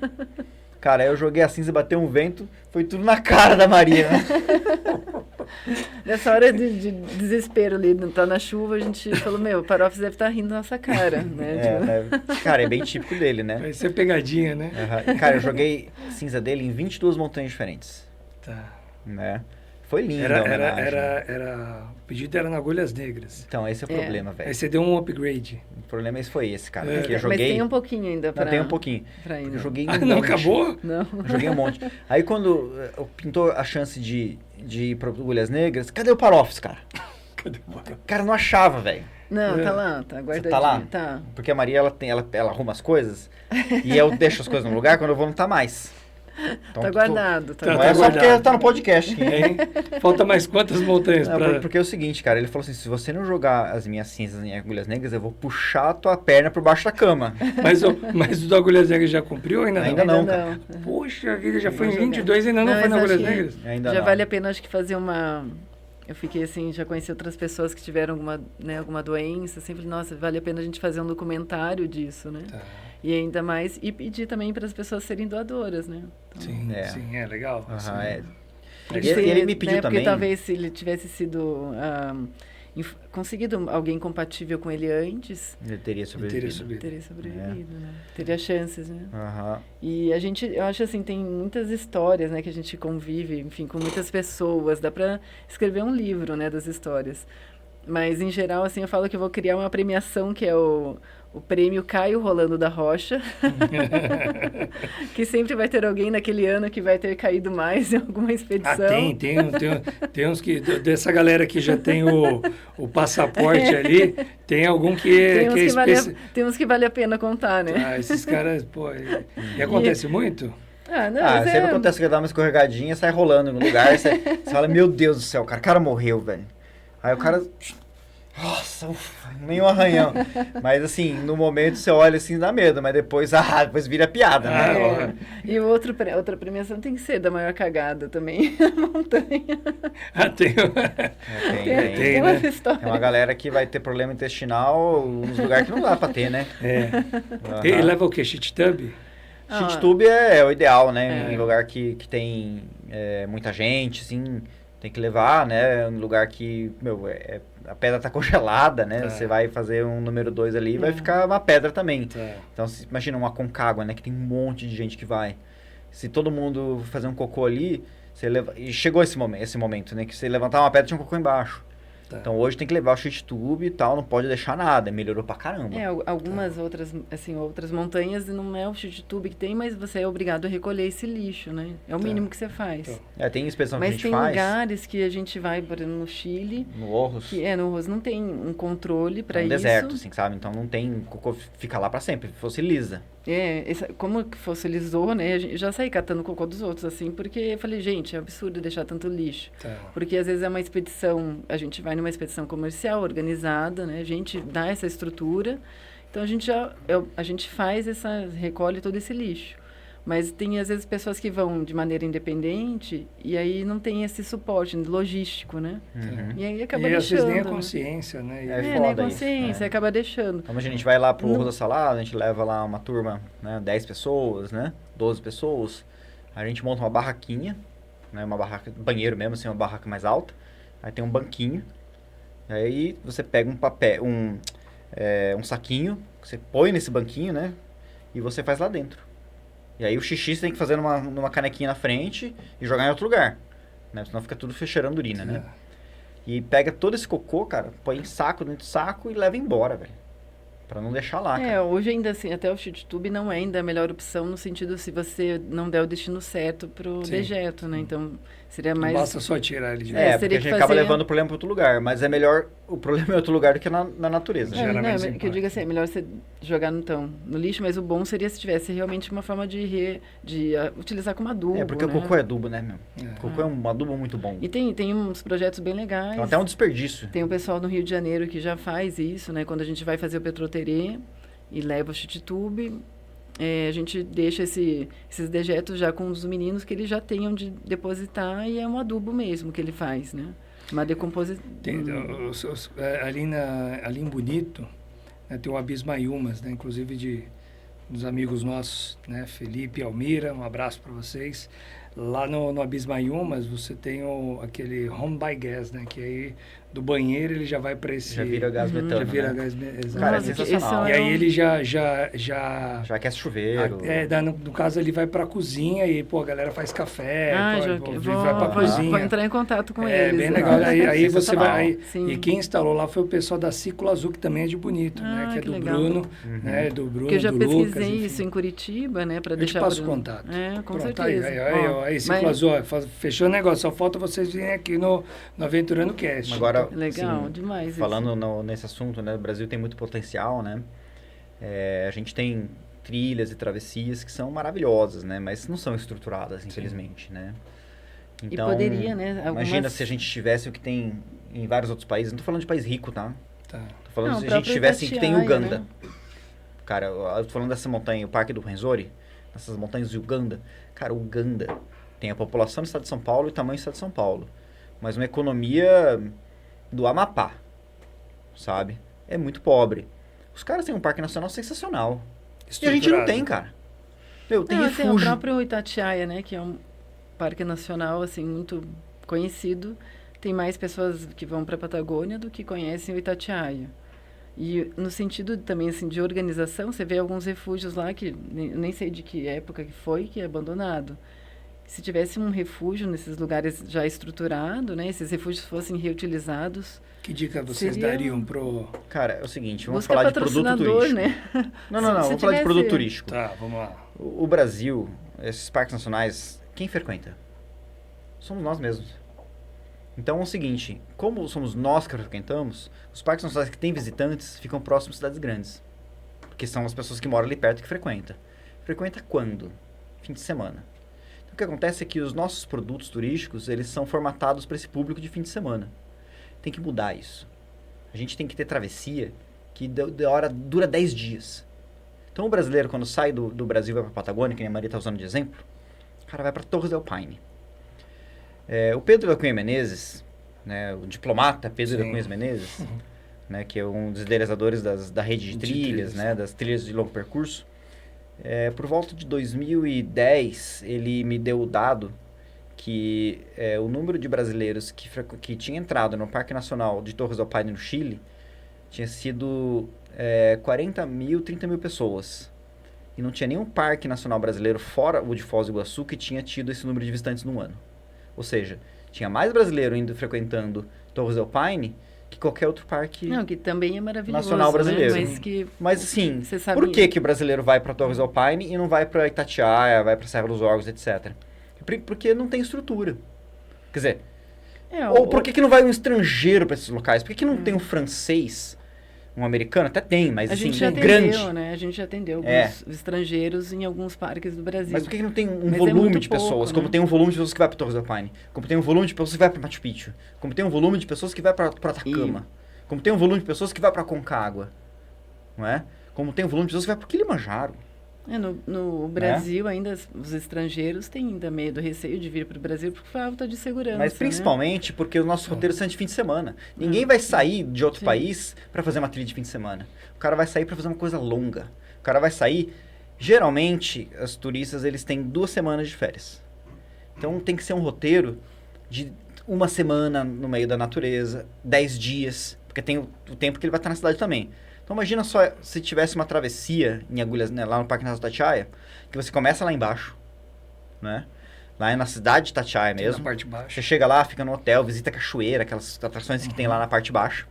Cara, aí eu joguei a cinza, bateu um vento, foi tudo na cara da Maria, né?
Nessa hora de desespero ali, tá na chuva, a gente falou, o Parofes deve estar rindo da nossa cara, né?
Cara, é bem típico dele, né?
Vai ser pegadinha, né?
Cara, eu joguei cinza dele em 22 montanhas diferentes.
Tá.
Né? Foi lindo
o pedido era na Agulhas Negras.
Então, esse é o problema, velho.
Aí você deu um upgrade.
O problema foi esse, cara. Porque eu joguei...
Mas tem um pouquinho ainda pra...
Tem um pouquinho.
Ir,
eu joguei
não acabou?
Não.
Eu joguei um monte. Aí quando pintou a chance de ir para Agulhas Negras, cadê o Parofes, cara?
Cadê o Parofes?
Cara, não achava, velho.
Não, tá lá, tá guardadinho.
Tá lá?
Tá.
Porque a Maria, ela arruma as coisas e eu deixo as coisas no lugar, quando eu vou não tá mais.
Então, tá guardado.
Não é só porque tá no podcast.
Falta mais quantas montanhas?
Porque é o seguinte, cara, ele falou assim, se você não jogar as minhas cinzas em Agulhas Negras, eu vou puxar a tua perna por baixo da cama.
Mas o do Agulhas Negras já cumpriu ou ainda não?
Ainda não, cara.
Poxa vida, já foi em 22 e ainda não foi na Agulhas Negras?
Ainda
já
não.
Vale a pena, acho que fazer uma... Eu fiquei assim, já conheci outras pessoas que tiveram alguma doença, sempre, nossa, vale a pena a gente fazer um documentário disso, né?
Tá.
E ainda mais, e pedir também para as pessoas serem doadoras, né?
Então, sim, é legal.
Ele me pediu também...
Porque talvez se ele tivesse sido... conseguido alguém compatível com ele antes...
Ele teria sobrevivido.
Teria sobrevivido, né? Teria chances, né?
Uhum.
E eu acho assim, tem muitas histórias, né? Que a gente convive, enfim, com muitas pessoas. Dá para escrever um livro, né? Das histórias. Mas, em geral, assim, eu falo que eu vou criar uma premiação que é o prêmio Caio Rolando da Rocha. Que sempre vai ter alguém naquele ano que vai ter caído mais em alguma expedição.
Tem uns que... Dessa galera que já tem o passaporte ali, tem algum que
tem uns que vale a pena contar, né?
Esses caras, pô... E acontece muito?
Sempre acontece que dá uma escorregadinha, sai rolando no lugar, você fala, meu Deus do céu, o cara morreu, velho. Aí o cara... Nossa, ufa, nenhum arranhão. Mas assim, no momento você olha assim, dá medo, mas depois vira piada, né?
E outra premiação tem que ser da maior cagada também, a montanha.
Tem
uma
né?
história.
Tem uma galera que vai ter problema intestinal nos lugares que não dá pra ter, né?
E leva o quê? Shit tub?
Shit tub é o ideal, né? Em lugar que tem muita gente, assim... Tem que levar, né? Um lugar que, a pedra tá congelada, né? Você vai fazer um número 2 ali e vai ficar uma pedra também. Então, imagina uma Concagua, né? Que tem um monte de gente que vai. Se todo mundo fazer um cocô ali, e chegou esse momento, né? Que você levantar uma pedra, tinha um cocô embaixo. Então, hoje tem que levar o shit tube e tal, não pode deixar nada. Melhorou pra caramba.
Algumas outras montanhas não é o shit tube que tem, mas você é obrigado a recolher esse lixo, né? É o mínimo que você faz.
Tem inspeção que a gente faz.
Mas tem lugares que a gente vai, por exemplo, no Chile...
No Orros.
No Orros não tem um controle pra isso.
É um deserto, assim, sabe? Então, não tem... Cocô fica lá pra sempre, fossiliza.
Como que fossilizou, né? Eu já saí catando cocô dos outros, assim, porque eu falei, gente, é absurdo deixar tanto lixo. Porque às vezes é uma expedição, a gente vai numa expedição comercial, organizada, né? A gente dá essa estrutura, então a gente recolhe todo esse lixo. Mas tem, às vezes, pessoas que vão de maneira independente e aí não tem esse suporte logístico, né? E aí acaba deixando.
Às vezes nem a consciência, né?
Nem a consciência, acaba deixando.
Então, a gente vai lá pro Morro da Salada, a gente leva lá uma turma, né? 10 pessoas, né? 12 pessoas. A gente monta uma barraquinha, né? Uma barraca, banheiro mesmo, assim, uma barraca mais alta. Aí tem um banquinho. Aí você pega um papel, um saquinho, que você põe nesse banquinho, né? E você faz lá dentro. E aí o xixi você tem que fazer numa canequinha na frente e jogar em outro lugar, né? Senão fica tudo cheirando urina, né? E pega todo esse cocô, cara, põe em saco, dentro do saco e leva embora, velho. Pra não deixar lá, cara.
Hoje ainda assim, até o chute-tube não é ainda a melhor opção no sentido se você não der o destino certo pro dejeto, né? Então, seria
Não
mais...
basta só tirar ele de
porque
teria
a gente
que
acaba
fazer-
levando o problema para outro lugar. Mas é melhor o problema em outro lugar do que na natureza.
Gera
não,
menos
que eu
impacto.
digo assim, é melhor você jogar no lixo, mas o bom seria se tivesse realmente uma forma de utilizar como adubo,
Porque o
né?
cocô é adubo, né, meu? O cocô é um adubo muito bom.
E tem uns projetos bem legais.
Então, até um desperdício.
Tem o pessoal no Rio de Janeiro que já faz isso, né? Quando a gente vai fazer o Petroterê e leva o chute-tube, a gente deixa esses dejetos já com os meninos que eles já tenham de depositar e é um adubo mesmo que ele faz, né? Uma decomposição.
Ali em Bonito, né, tem o Abismaiumas, né? Inclusive dos amigos nossos, né? Felipe e Almira, um abraço para vocês. Lá no Abismaiumas você tem aquele home by gas, né? Que aí do banheiro ele já vai para esse...
Já vira gás metano,
Já vira
né?
gás metano.
Cara, é
Nossa,
sensacional.
E aí ele já
Já aquece chuveiro.
no caso ele vai para a cozinha e pô, a galera faz café, vai para a
vou
cozinha.
entrar em contato com
É
eles.
bem
né?
legal. Aí você vai.
Sim.
E quem instalou lá foi o pessoal da Ciclo Azul, que também é de Bonito, né? Que é
que
do
legal.
Bruno, né? Do Bruno,
Porque eu já
do
pesquisei
Lucas, enfim.
isso em Curitiba, né? Para
Eu te
deixar
passo o contato.
Com
Pronto,
certeza.
Aí, Ciclo Azul, ó, fechou o negócio. Só falta vocês virem aqui no Aventurando Cast.
Agora,
Legal,
assim,
demais isso.
falando nesse assunto, né? O Brasil tem muito potencial, né? A gente tem trilhas e travessias que são maravilhosas, né? Mas não são estruturadas, infelizmente, né? Então,
e poderia, né?
Imagina se a gente tivesse o que tem em vários outros países. Não tô falando de país rico, tá?
Tá.
Tô falando
Não,
se a gente
próprio
tivesse o que tem em
Itatiaia,
Uganda.
né?
Cara, eu tô falando dessa montanha, o Parque do Rwenzori, essas montanhas de Uganda. Cara, Uganda tem a população do estado de São Paulo e o tamanho do estado de São Paulo. Mas uma economia do Amapá, sabe? É muito pobre. Os caras têm um parque nacional sensacional. E a gente não tem, cara. Meu, tem
Tem o
refúgio.
próprio Itatiaia, né? Que é um parque nacional, assim, muito conhecido. Tem mais pessoas que vão para a Patagônia do que conhecem o Itatiaia. E no sentido também, assim, de organização, você vê alguns refúgios lá que eu nem sei de que época que foi, que é abandonado. Se tivesse um refúgio nesses lugares já estruturado, né? Esses refúgios fossem reutilizados.
Que dica vocês
Seria-
dariam pro...
Cara, é o seguinte, vamos
Busca
falar de produto
patrocinador,
turístico.
né?
Não,
Se
vamos falar de produto
tivesse-
turístico.
Tá, vamos lá.
O Brasil, esses parques nacionais, quem frequenta? Somos nós mesmos. Então é o seguinte, como somos nós que frequentamos, os parques nacionais que têm visitantes ficam próximos de cidades grandes. Porque são as pessoas que moram ali perto que frequentam. Frequenta quando? Fim de semana. Então o que acontece é que os nossos produtos turísticos, eles são formatados para esse público de fim de semana. Tem que mudar isso. A gente tem que ter travessia que dura 10 dias. Então o brasileiro, quando sai do Brasil e vai para a Patagônia, que nem a Maria está usando de exemplo, o cara vai para Torres del Paine. O Pedro da Cunha Menezes, né, o diplomata Pedro da Cunha Menezes, né, que é um dos idealizadores da rede de trilhas, né, das trilhas de longo percurso, por volta de 2010, ele me deu o dado que o número de brasileiros que tinha entrado no Parque Nacional de Torres del Paine, no Chile, tinha sido 40 mil, 30 mil pessoas. E não tinha nenhum parque nacional brasileiro, fora o de Foz do Iguaçu, que tinha tido esse número de visitantes no ano. Ou seja, tinha mais brasileiro indo frequentando Torres del Paine que qualquer outro parque
Não, que também é maravilhoso,
nacional brasileiro.
Né?
Mas assim,
você sabe...
por que o brasileiro vai para Torres del Paine e não vai para Itatiaia, vai para Serra dos Órgãos, etc? Porque não tem estrutura. Quer dizer, ou por que não vai um estrangeiro para esses locais? Por que não tem um francês, um americano? Até tem, mas assim, grande.
Né? A gente já atendeu alguns estrangeiros em alguns parques do Brasil.
Mas por que não tem um volume de pessoas? Como tem um volume de pessoas que vai para Torres del Paine, como tem um volume de pessoas que vai para Machu Picchu, como tem um volume de pessoas que vai para Atacama, como tem um volume de pessoas que vai para Concagua, não é? Como tem um volume de pessoas que vai para Kilimanjaro.
No Brasil, ainda os estrangeiros têm ainda medo, receio de vir para o Brasil por falta de segurança.
Mas principalmente porque os nossos roteiros são de fim de semana. Ninguém vai sair de outro país para fazer uma trilha de fim de semana. O cara vai sair para fazer uma coisa longa. O cara vai sair... Geralmente, os turistas eles têm 2 semanas de férias. Então tem que ser um roteiro de 1 semana no meio da natureza, 10 dias, porque tem o tempo que ele vai estar na cidade também. Então imagina só se tivesse uma travessia em Agulhas, né, lá no Parque Nacional Itatiaia, que você começa lá embaixo, né? Lá na cidade de Itatiaia mesmo.
Na parte baixa.
Você chega lá, fica no hotel, visita a cachoeira, aquelas atrações que tem lá na parte baixa.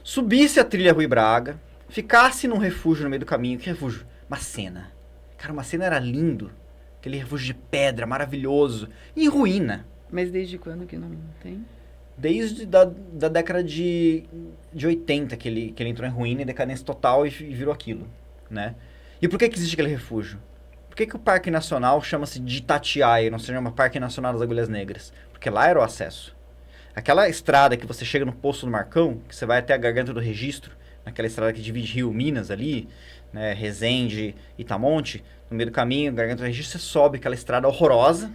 Subisse a trilha Rui Braga, ficasse num refúgio no meio do caminho. Que refúgio? Macena. Cara, Macena era lindo. Aquele refúgio de pedra, maravilhoso. Em ruína.
Mas desde quando que não tem?
Desde da década de 80 que ele entrou em ruína e decadência total e virou aquilo, né? E por que existe aquele refúgio? Por que o Parque Nacional chama-se de Itatiaia e não se chama Parque Nacional das Agulhas Negras? Porque lá era o acesso. Aquela estrada que você chega no Poço do Marcão, que você vai até a Garganta do Registro, naquela estrada que divide Rio Minas ali, né, Resende, Itamonte, no meio do caminho, Garganta do Registro, você sobe aquela estrada horrorosa,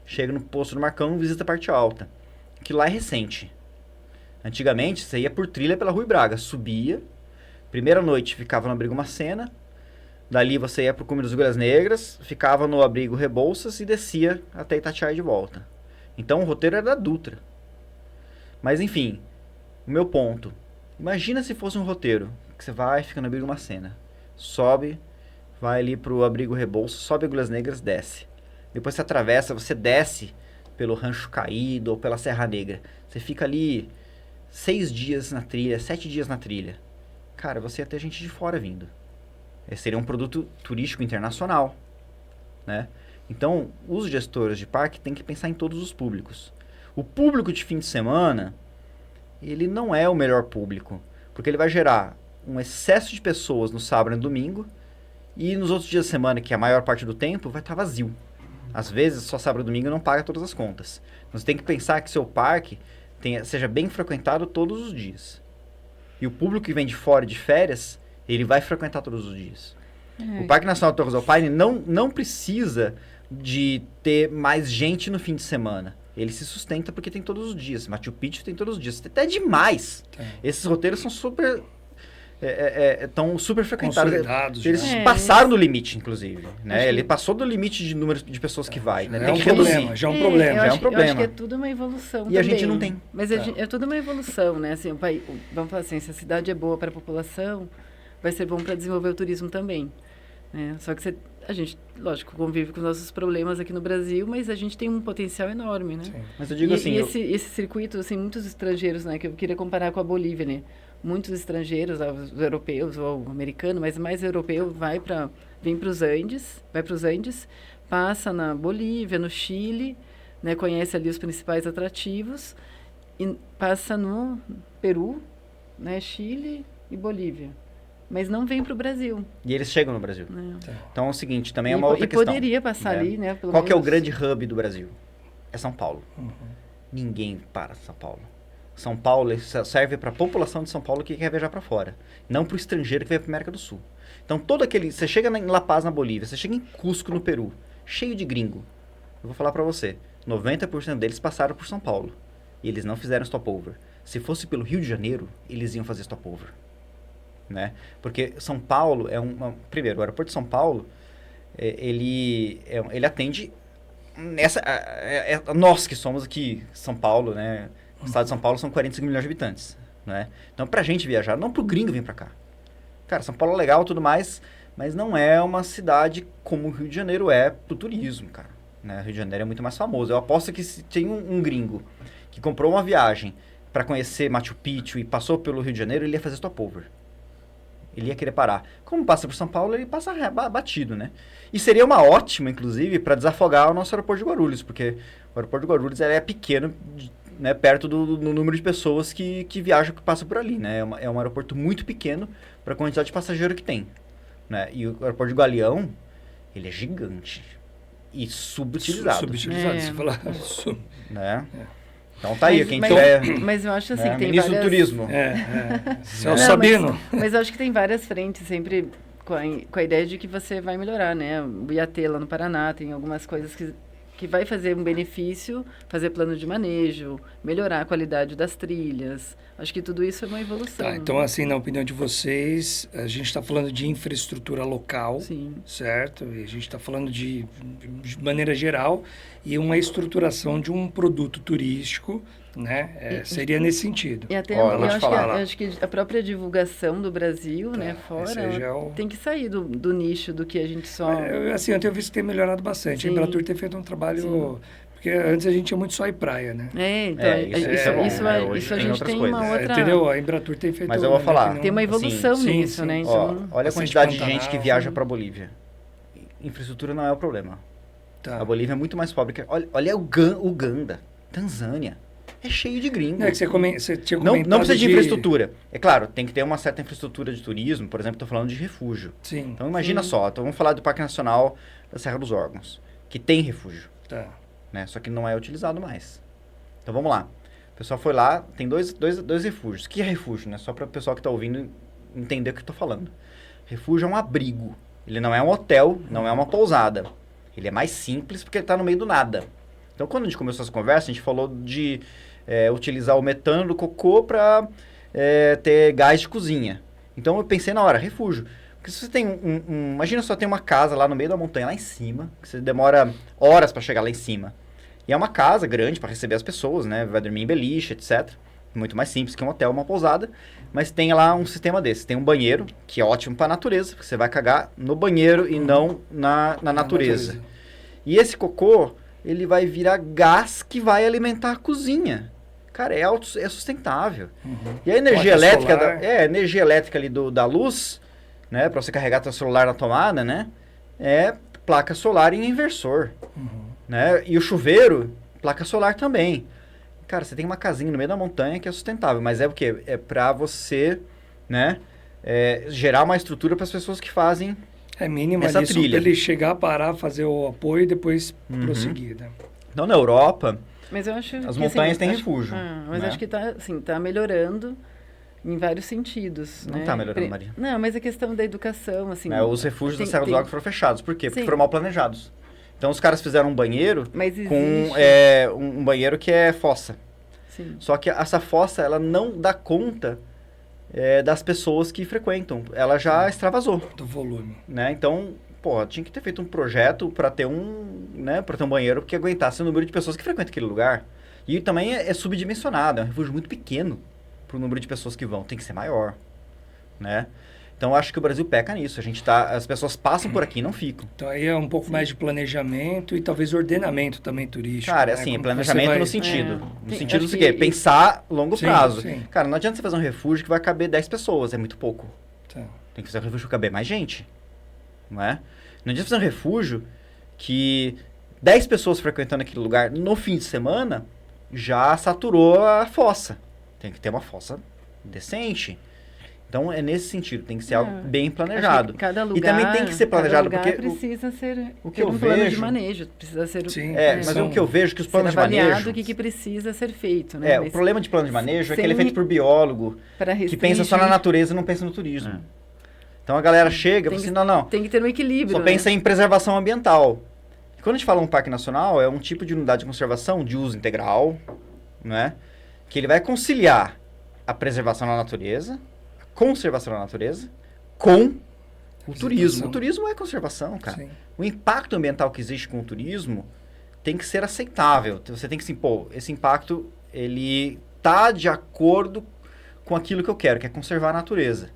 chega no Poço do Marcão e visita a parte alta. Que lá é recente. Antigamente, você ia por trilha pela Rui Braga, subia, primeira noite ficava no abrigo Macena, dali você ia pro Cume das Agulhas Negras, ficava no abrigo Rebouças e descia até Itatiaia de volta. Então o roteiro era da Dutra. Mas enfim, o meu ponto. Imagina se fosse um roteiro, que você vai, fica no abrigo Macena, sobe, vai ali pro abrigo Rebouças, sobe Agulhas Negras, desce. Depois você atravessa, você desce pelo Rancho Caído ou pela Serra Negra. Você fica ali 6 dias na trilha, 7 dias na trilha. Cara, você ia ter gente de fora vindo. Esse seria um produto turístico internacional, né? Então, os gestores de parque têm que pensar em todos os públicos. O público de fim de semana, ele não é o melhor público, porque ele vai gerar um excesso de pessoas no sábado e no domingo, e nos outros dias da semana, que é a maior parte do tempo, vai estar vazio. Às vezes, só sábado e domingo não paga todas as contas. Você tem que pensar que seu parque seja bem frequentado todos os dias. E o público que vem de fora de férias, ele vai frequentar todos os dias. O Parque Nacional de Torres do Paine não precisa de ter mais gente no fim de semana. Ele se sustenta porque tem todos os dias. Machu Picchu tem todos os dias. Até demais. Esses roteiros são super... estão super frequentados. Eles passaram do limite, inclusive. Né? Ele passou do limite de número de pessoas que vai. Né? Tem que reduzir.
Já é um problema.
Eu acho que é tudo uma evolução também.
A gente não tem.
Mas é tudo uma evolução, né? Assim, vamos falar assim, se a cidade é boa para a população, vai ser bom para desenvolver o turismo também. Né? Só que a gente, lógico, convive com os nossos problemas aqui no Brasil, mas a gente tem um potencial enorme, né?
Sim. Mas eu digo assim...
esse circuito, assim, muitos estrangeiros, né? Que eu queria comparar com a Bolívia, né? Muitos estrangeiros, os europeus ou americanos, mas mais europeu, vem para os Andes, passa na Bolívia, no Chile, né? Conhece ali os principais atrativos, e passa no Peru, né? Chile e Bolívia. Mas não vem para o Brasil.
E eles chegam no Brasil. Então é o seguinte, também é uma outra questão.
E poderia passar ali, né?
Qual que é o grande hub do Brasil? É São Paulo. Ninguém para São Paulo. São Paulo serve para a população de São Paulo que quer viajar para fora. Não para o estrangeiro que vem para a América do Sul. Então todo aquele... Você chega em La Paz, na Bolívia. Você chega em Cusco, no Peru. Cheio de gringo. Eu vou falar para você. 90% deles passaram por São Paulo. E eles não fizeram stopover. Se fosse pelo Rio de Janeiro, eles iam fazer stopover. Né? Porque São Paulo é primeiro, o aeroporto de São Paulo ele atende nós que somos aqui São Paulo, né? O estado de São Paulo são 45 milhões de habitantes, né? Então pra gente viajar, não pro gringo vir pra cá. Cara, São Paulo é legal, tudo mais, mas não é uma cidade como o Rio de Janeiro é pro turismo, cara, né? O Rio de Janeiro é muito mais famoso. Eu aposto que se tem um gringo que comprou uma viagem para conhecer Machu Picchu e passou pelo Rio de Janeiro, ele ia fazer stopover. Ele ia querer parar. Como passa por São Paulo, ele passa batido, né? E seria uma ótima, inclusive, para desafogar o nosso aeroporto de Guarulhos, porque o aeroporto de Guarulhos é pequeno, né, perto do número de pessoas que viajam, que passam por ali, né? É um aeroporto muito pequeno para a quantidade de passageiro que tem, né? E o aeroporto de Galeão, ele é gigante e subutilizado.
Subutilizado, se falar.
Né? Então tá aí, quem tiver...
Mas eu acho assim, que tem
ministro
várias...
do Turismo.
Celso Sabino.
Mas eu acho que tem várias frentes, sempre com a ideia de que você vai melhorar, né? O Iatê lá no Paraná tem algumas coisas que vai fazer um benefício, fazer plano de manejo, melhorar a qualidade das trilhas. Acho que tudo isso é uma evolução.
Tá, então, assim, na opinião de vocês, a gente está falando de infraestrutura local,
sim,
certo? E a gente está falando de maneira geral, e uma estruturação de um produto turístico, né? Seria nesse sentido.
E até eu acho que a própria divulgação do Brasil, né, fora, tem que sair do nicho do que a gente só...
Assim, eu tenho visto que tem melhorado bastante. Sim. A Embratur tem feito um trabalho... Sim. Porque antes a gente tinha muito só em praia, né?
Então, isso a gente tem uma outra...
Entendeu? A Embratur tem feito...
Mas eu vou falar.
Tem uma evolução nisso, né?
Então, olha a quantidade de gente que viaja para a Bolívia. Infraestrutura não é o problema.
Tá.
A Bolívia é muito mais pobre que... Olha Uganda, Tanzânia. É cheio de gringo.
É que você tinha comentado
não precisa de infraestrutura. É claro, tem que ter uma certa infraestrutura de turismo. Por exemplo, estou falando de refúgio.
Sim.
Então imagina só, vamos falar do Parque Nacional da Serra dos Órgãos, que tem refúgio.
Tá.
Né? Só que não é utilizado mais. Então vamos lá. O pessoal foi lá, tem dois refúgios. O que é refúgio? Né? Só para o pessoal que está ouvindo entender o que eu estou falando. Refúgio é um abrigo. Ele não é um hotel, não é uma pousada. Ele é mais simples porque ele está no meio do nada. Então quando a gente começou essa conversa, a gente falou de utilizar o metano do cocô para ter gás de cozinha. Então eu pensei na hora, refúgio. Porque se você tem imagina só tem uma casa lá no meio da montanha, lá em cima, que você demora horas para chegar lá em cima. E é uma casa grande para receber as pessoas, né? Vai dormir em beliche, etc. Muito mais simples que um hotel, uma pousada. Mas tem lá um sistema desse. Tem um banheiro, que é ótimo para a natureza, porque você vai cagar no banheiro e não na natureza. E esse cocô, ele vai virar gás que vai alimentar a cozinha. Cara, é sustentável. E a energia elétrica, energia elétrica ali da luz, né? Para você carregar seu celular na tomada, né? É placa solar em inversor. Né? E o chuveiro, placa solar também. Cara, você tem uma casinha no meio da montanha que é sustentável, mas é o quê? É para você, né, gerar uma estrutura para as pessoas que fazem
mínima
essa
ali,
trilha.
Para ele chegar, parar, fazer o apoio e depois prosseguir, né?
Então, na Europa,
mas eu acho
as
que,
montanhas têm refúgio.
Mas
né?
acho que tá melhorando em vários sentidos.
Não
né?
tá melhorando, Maria.
Não, mas a questão da educação, assim...
Os refúgios da Serra dos Órgãos foram fechados. Por quê? Porque
Sim.
foram mal planejados. Então, os caras fizeram um banheiro com um banheiro que é fossa.
Sim.
Só que essa fossa, ela não dá conta das pessoas que frequentam. Ela já extravasou.
Do volume.
Né? Então, tinha que ter feito um projeto para ter para ter um banheiro que aguentasse o número de pessoas que frequentam aquele lugar. E também é subdimensionado, é um refúgio muito pequeno para o número de pessoas que vão. Tem que ser maior. Né? Então, acho que o Brasil peca nisso. As pessoas passam por aqui e não ficam.
Então, aí é um pouco mais de planejamento e talvez ordenamento também turístico.
Cara,
né?
assim,
Como
planejamento no sentido do seguinte, pensar longo prazo.
Sim.
Cara, não adianta você fazer um refúgio que vai caber 10 pessoas, é muito pouco.
Tá.
Tem que fazer um refúgio que caber mais gente. Não é? Não adianta fazer um refúgio que 10 pessoas frequentando aquele lugar no fim de semana já saturou a fossa. Tem que ter uma fossa decente. Então, é nesse sentido, tem que ser algo bem planejado.
Cada lugar,
e também tem que ser planejado,
cada
porque
precisa ser
o que eu
plano
vejo,
de manejo, precisa ser
mas o que eu vejo é que os planos de manejo,
o que precisa ser feito, né?
O problema de plano de manejo é que ele é feito por biólogo, que pensa só na natureza e não pensa no turismo. Então a galera chega e fala assim, não.
Tem que ter um equilíbrio.
Só pensa em preservação ambiental. E quando a gente fala um parque nacional, é um tipo de unidade de conservação de uso integral, né? Que ele vai conciliar a preservação da natureza, conservação da natureza com o turismo. O turismo é conservação, cara. Sim. O impacto ambiental que existe com o turismo tem que ser aceitável. Você tem que se impor. Esse impacto, ele tá de acordo com aquilo que eu quero, que é conservar a natureza.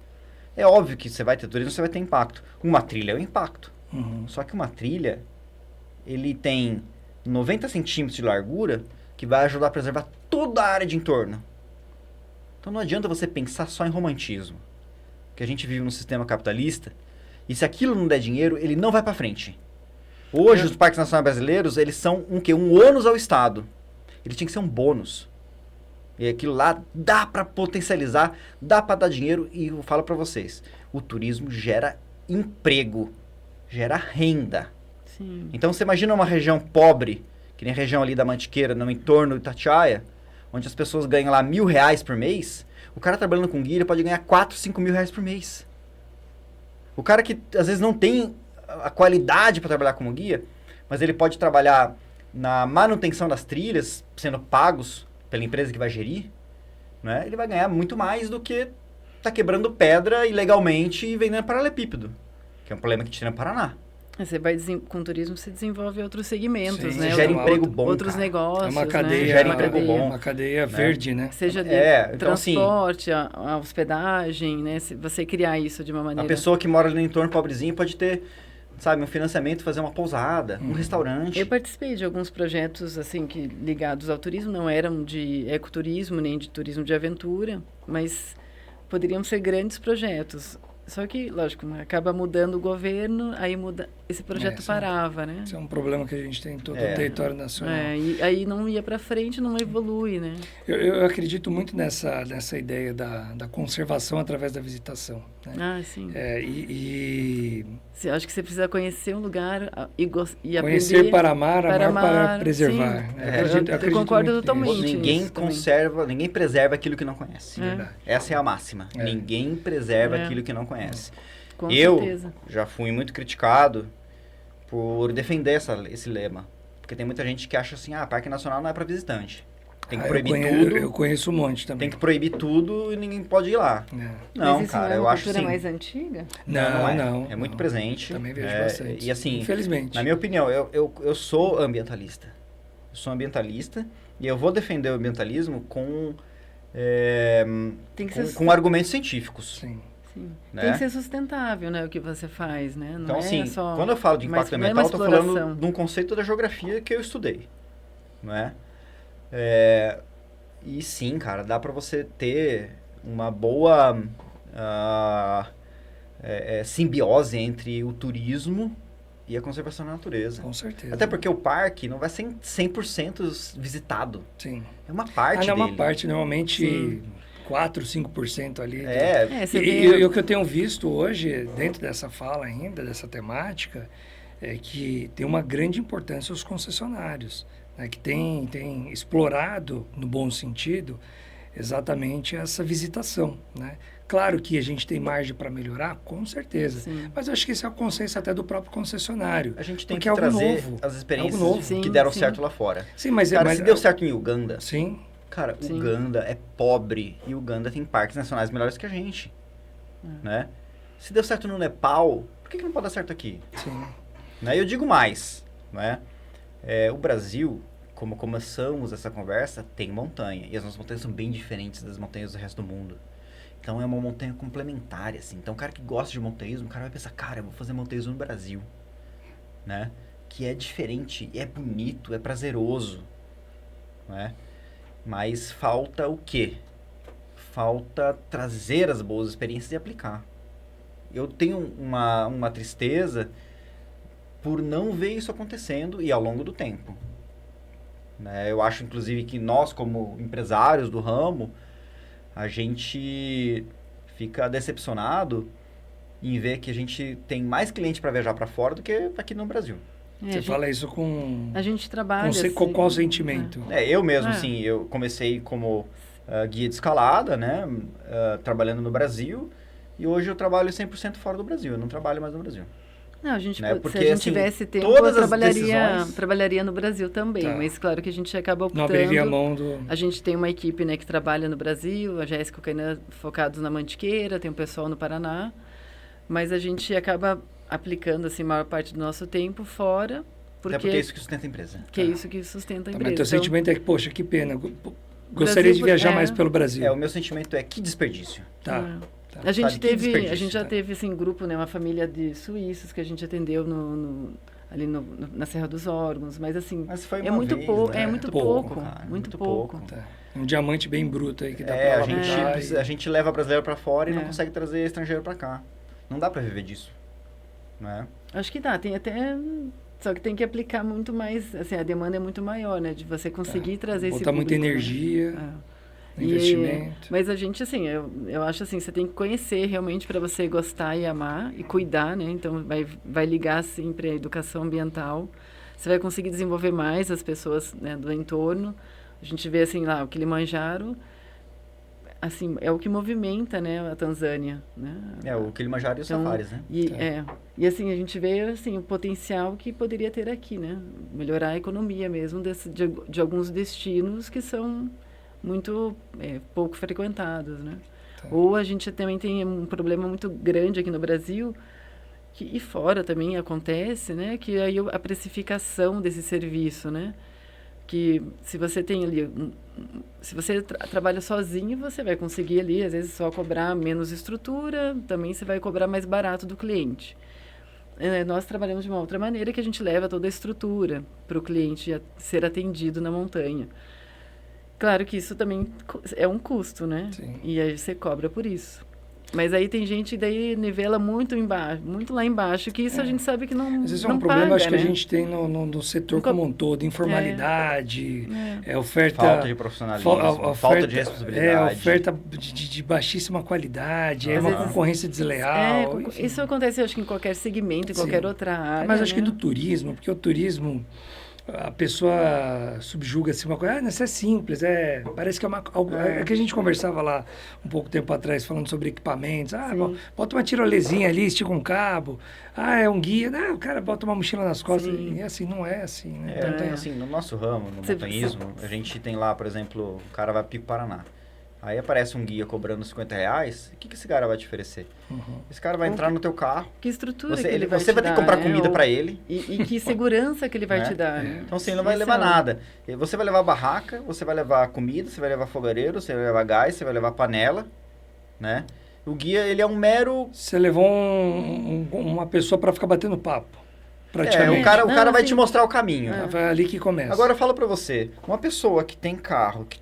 É óbvio que você vai ter turismo, você vai ter impacto. Uma trilha é um impacto. Só que uma trilha, ele tem 90 centímetros de largura que vai ajudar a preservar toda a área de entorno. Então não adianta você pensar só em romantismo. Porque a gente vive num sistema capitalista e se aquilo não der dinheiro, ele não vai para frente. Hoje os parques nacionais brasileiros, eles são um ônus ao Estado. Ele tinha que ser um bônus. E aquilo lá dá para potencializar, dá para dar dinheiro e eu falo para vocês, o turismo gera emprego, gera renda.
Sim.
Então você imagina uma região pobre, que nem a região ali da Mantiqueira, no entorno de Itatiaia, onde as pessoas ganham lá R$1.000 por mês, o cara trabalhando com guia ele pode ganhar 4, 5 mil reais por mês. O cara que às vezes não tem a qualidade para trabalhar como guia, mas ele pode trabalhar na manutenção das trilhas, sendo pagos pela empresa que vai gerir, né? Ele vai ganhar muito mais do que tá quebrando pedra ilegalmente e vendendo paralelepípedo, que é um problema que a gente tem no Paraná.
Você vai com o turismo se desenvolve outros segmentos,
Sim,
né?
gera emprego bom,
outros
cara.
negócios,
é uma cadeia,
né?
Gera emprego bom,
uma cadeia verde, né?
Seja de
então,
transporte, a hospedagem, né? Se você criar isso de uma maneira...
A pessoa que mora ali no entorno pobrezinho pode ter sabe, um financiamento, fazer uma pousada, um restaurante.
Eu participei de alguns projetos assim que ligados ao turismo, não eram de ecoturismo nem de turismo de aventura, mas poderiam ser grandes projetos. Só que, lógico, né, acaba mudando o governo, aí muda, esse projeto parava, né?
Isso é um problema que a gente tem em todo o território nacional.
E aí não ia para frente, não evolui, né?
Eu acredito muito nessa ideia da conservação através da visitação. Né?
Ah, sim. Acho que você precisa conhecer um lugar e
conhecer
aprender
para amar, amar para preservar.
Eu concordo totalmente.
Ninguém preserva aquilo que não conhece. Essa é a máxima. Ninguém preserva aquilo que não conhece.
Com
eu
certeza.
já fui muito criticado por defender esse lema. Porque tem muita gente que acha assim, Parque Nacional não é para visitante. Tem que proibir tudo.
Eu conheço um monte também.
Tem que proibir tudo e ninguém pode ir lá. Não,
mas
cara,
não é
eu acho
cultura
sim.
mais antiga?
Não. É muito presente.
Também vejo bastante.
E assim,
infelizmente.
Na minha opinião, eu sou ambientalista. Eu sou ambientalista e eu vou defender o ambientalismo com argumentos científicos.
Sim.
Né?
Tem que ser sustentável, né, o que você faz, né? Não
então,
é só
quando eu falo de impacto ambiental, eu estou falando de um conceito da geografia que eu estudei, não é? E sim, cara, dá para você ter uma boa simbiose entre o turismo e a conservação da natureza.
Com certeza.
Até porque o parque não vai ser 100% visitado.
Sim.
É uma parte dele.
É uma parte, normalmente... Sim. 4, 5% ali.
E
o que eu tenho visto hoje, dentro dessa fala ainda, dessa temática, é que tem uma grande importância os concessionários, né, que tem explorado, no bom sentido, exatamente essa visitação. Né? Claro que a gente tem margem para melhorar, com certeza.
Sim.
Mas eu acho que esse é a consciência até do próprio concessionário.
A gente tem que trazer as experiências que deram certo lá fora.
Sim, mas
se deu certo em Uganda...
Sim.
Cara, Uganda é pobre e Uganda tem parques nacionais melhores que a gente, né? Se deu certo no Nepal, por que não pode dar certo aqui?
Sim.
Né? Eu digo mais, né? O Brasil, como começamos essa conversa, tem montanha. E as nossas montanhas são bem diferentes das montanhas do resto do mundo. Então é uma montanha complementar, assim. Então o cara que gosta de montanhismo, o cara vai pensar, cara, eu vou fazer montanhismo no Brasil, né? Que é diferente, é bonito, é prazeroso, né? Mas falta o quê? Falta trazer as boas experiências e aplicar. Eu tenho uma tristeza por não ver isso acontecendo e ao longo do tempo. Né? Eu acho, inclusive, que nós, como empresários do ramo, a gente fica decepcionado em ver que a gente tem mais cliente para viajar para fora do que aqui no Brasil.
Você fala isso com...
A gente trabalha
com qual sentimento?
Eu mesmo, assim, eu comecei como guia de escalada, né? Trabalhando no Brasil. E hoje eu trabalho 100% fora do Brasil. Eu não trabalho mais no Brasil.
Não, a gente,
né?
Porque, se a gente tivesse tempo, eu trabalharia no Brasil também. Tá. Mas claro que a gente acaba optando...
Não abriria a mão do...
A gente tem uma equipe, né, que trabalha no Brasil, a Jéssica e o Kainan focados na Mantiqueira, tem um pessoal no Paraná. Mas a gente acaba... aplicando assim a maior parte do nosso tempo fora,
porque é isso que sustenta a empresa.
É isso que sustenta a empresa.
Mas teu sentimento é que, poxa, que pena, gostaria de viajar mais pelo Brasil.
O meu sentimento é que desperdício.
A gente já teve assim grupo, né, uma família de suíços que a gente atendeu ali na Serra dos Órgãos, mas assim,
é muito pouco,
né? muito pouco.
Um diamante bem bruto aí que dá
a gente leva brasileiro para fora e não consegue trazer estrangeiro para cá. Não dá para viver disso. Né?
Acho que dá, tem até... Só que tem que aplicar muito mais, assim, a demanda é muito maior, né? De você conseguir trazer esse público.
Botar muita energia, investimento.
Mas a gente, assim, eu acho assim, você tem que conhecer realmente para você gostar e amar e cuidar, né? Então, vai ligar sempre a educação ambiental. Você vai conseguir desenvolver mais as pessoas, né, do entorno. A gente vê, assim, lá, o Kilimanjaro... assim, é o que movimenta, né, a Tanzânia, né?
O Kilimanjaro e os safaris, né?
E assim, a gente vê, assim, o potencial que poderia ter aqui, né? Melhorar a economia mesmo de alguns destinos que são muito pouco frequentados, né? Ou a gente também tem um problema muito grande aqui no Brasil, e fora também acontece, né? Que aí a precificação desse serviço, né? Que se você tem ali, se você trabalha sozinho, você vai conseguir ali, às vezes, só cobrar menos estrutura, também você vai cobrar mais barato do cliente. nós trabalhamos de uma outra maneira, que a gente leva toda a estrutura para o cliente ser atendido na montanha. Claro que isso também é um custo, né?
Sim.
E aí você cobra por isso. Mas aí tem gente que daí nivela muito embaixo, muito lá embaixo, que isso a gente sabe que não
Mas esse é
não
um problema,
paga,
acho que
né?
a gente tem no setor como um todo, informalidade, oferta...
Falta de profissionalismo, falta de responsabilidade.
Oferta de baixíssima qualidade,
Às
uma
vezes-
concorrência desleal. enfim.
Isso acontece, acho que em qualquer segmento, em qualquer outra área.
Mas acho que
né?
do turismo, porque o turismo, a pessoa subjuga assim uma coisa, isso é simples, parece que é é que a gente conversava lá um pouco tempo atrás, falando sobre equipamentos, bota uma tirolezinha ali, estica um cabo, é um guia, o cara bota uma mochila nas costas, e assim, não é assim, né?
Então, assim, no nosso ramo, no montanhismo, a gente tem lá, por exemplo, o cara vai para Pico Paraná. Aí aparece um guia cobrando R$50, o que esse cara vai te oferecer? Esse cara vai entrar no teu carro.
Que estrutura
Você,
que ele vai
você
te
vai ter
dar,
que comprar
né?
comida para ele.
E que segurança que ele vai
né?
te dar, né?
Então, assim, ele não vai levar nada. Você vai levar barraca, você vai levar comida, você vai levar fogareiro, você vai levar gás, você vai levar panela, né? O guia, ele é um mero...
Você levou uma pessoa para ficar batendo papo, praticamente.
o cara vai te mostrar o caminho.
É ali que começa.
Agora, eu falo para você, uma pessoa que tem carro, que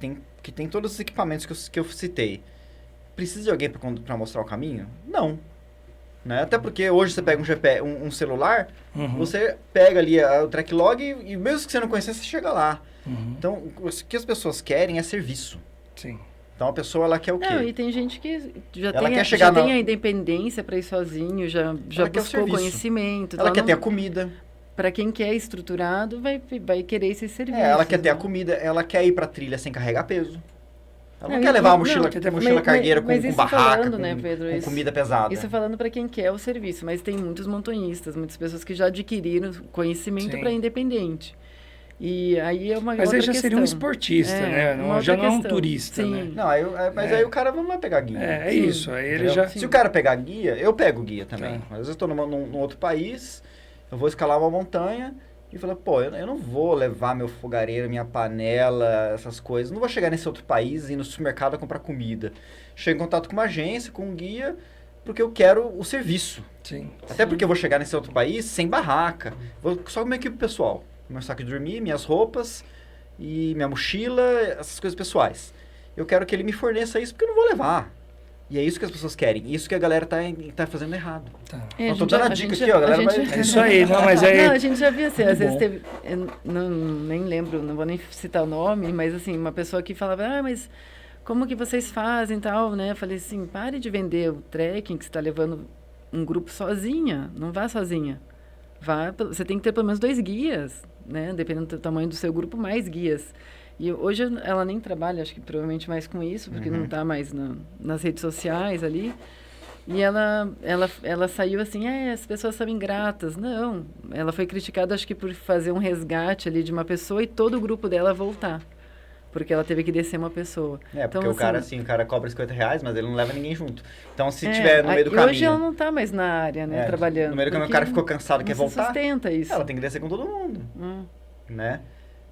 tem todos os equipamentos que eu citei, precisa de alguém para mostrar o caminho? Não. Né? Até porque hoje você pega um celular, você pega ali o track log e mesmo que você não conhecer, você chega lá. Então, o que as pessoas querem é serviço.
Sim.
Então, a pessoa, ela quer o quê?
Não, e tem gente que já
Ela
tem,
quer chegar
tem a independência para ir sozinho, já
quer o
buscou
serviço.
conhecimento.
Ela quer ter a comida.
Para quem quer estruturado, vai querer esses serviços.
Ela quer ter a comida, ela quer ir pra trilha sem carregar peso. Ela não quer levar a mochila, mochila cargueira com barraca,
falando, né, Pedro,
com comida pesada.
Isso falando para quem quer o serviço, mas tem muitos montanhistas, muitas pessoas que já adquiriram conhecimento para independente. E aí é uma
Mas
outra
aí já
questão.
seria um esportista, né? Já não é um turista,
Sim.
né?
Não, aí o cara não vai pegar guia.
Isso. Aí ele já...
Se o cara pegar guia, eu pego guia também. Às vezes eu estou num outro país, eu vou escalar uma montanha e falo, eu não vou levar meu fogareiro, minha panela, essas coisas. Não vou chegar nesse outro país e ir no supermercado comprar comida. Chego em contato com uma agência, com um guia, porque eu quero o serviço.
Sim.
Até porque eu vou chegar nesse outro país sem barraca. Vou só com minha equipe pessoal. Meu saco de dormir, minhas roupas e minha mochila, essas coisas pessoais. Eu quero que ele me forneça isso porque eu não vou levar. E é isso que as pessoas querem. Isso que a galera tá fazendo errado. Eu tô dando a dica aqui, ó, galera.
É isso aí, não, mas aí...
Não, a gente já viu assim, às vezes teve... nem lembro, não vou nem citar o nome, mas assim, uma pessoa que falava, mas como que vocês fazem e tal, né? Eu falei assim, pare de vender o trekking que você está levando um grupo sozinha, não vá sozinha. Você tem que ter pelo menos 2 guias, né? Dependendo do tamanho do seu grupo, mais guias. E hoje ela nem trabalha, acho que provavelmente mais com isso, porque não está mais nas redes sociais ali. E ela saiu assim, as pessoas são ingratas. Não, ela foi criticada, acho que por fazer um resgate ali de uma pessoa e todo o grupo dela voltar. Porque ela teve que descer uma pessoa.
Porque
então,
o cara cobra R$50, mas ele não leva ninguém junto. Então, se tiver no meio do caminho...
Hoje ela não está mais na área, né, trabalhando.
No meio do caminho, o cara ficou cansado e quer voltar.
Sustenta isso.
Ela tem que descer com todo mundo. Né?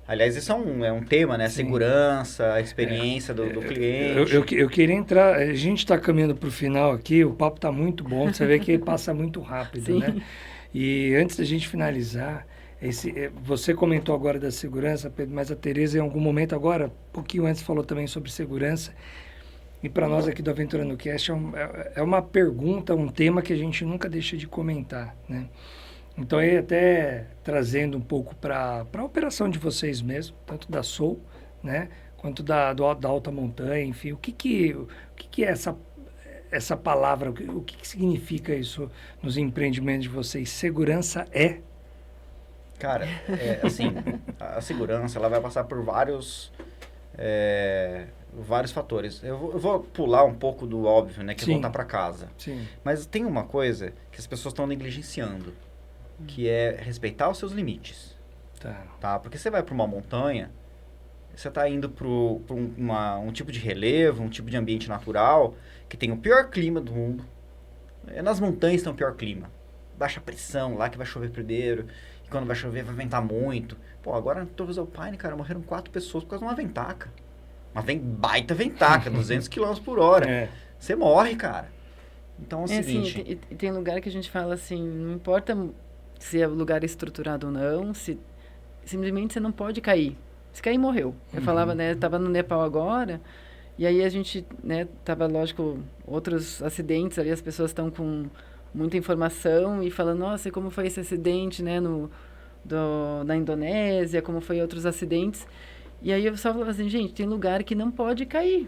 Aliás, isso é um tema, né? A segurança, a experiência do cliente.
Eu queria entrar... A gente está caminhando para o final aqui, o papo está muito bom, você vê que passa muito rápido, né? E antes da gente finalizar... Você comentou agora da segurança, Pedro, mas a Tereza em algum momento agora, um pouquinho antes, falou também sobre segurança. E para nós aqui do Aventurando Cast é uma pergunta, um tema que a gente nunca deixa de comentar, né? Então, aí até trazendo um pouco para a operação de vocês mesmo, tanto da Soul, né, quanto da Alta Montanha, enfim, o que é essa palavra, o que significa isso nos empreendimentos de vocês? Segurança é...
Cara, assim, a segurança ela vai passar por vários fatores. Eu vou pular um pouco do óbvio, né? Que é voltar para casa.
Sim.
Mas tem uma coisa que as pessoas estão negligenciando, que é respeitar os seus limites. Tá? Porque você vai para uma montanha, você está indo para um tipo de relevo, um tipo de ambiente natural, que tem o pior clima do mundo. Nas montanhas tem o pior clima. Baixa pressão, lá que vai chover primeiro. E quando vai chover, vai ventar muito. Pô, agora na Torres del Paine, cara, morreram 4 pessoas por causa de uma ventaca. Uma baita ventaca, 200 km por hora. Você morre, cara. Então é o
assim,
seguinte...
tem lugar que a gente fala assim, não importa se é lugar estruturado ou não, simplesmente você não pode cair. Se cair, morreu. Eu falava, né, estava no Nepal agora, e aí a gente, né, tava, lógico, outros acidentes ali, as pessoas estão com muita informação e falando, nossa, como foi esse acidente, né, na Indonésia, como foi outros acidentes. E aí eu só falava assim, gente, tem lugar que não pode cair.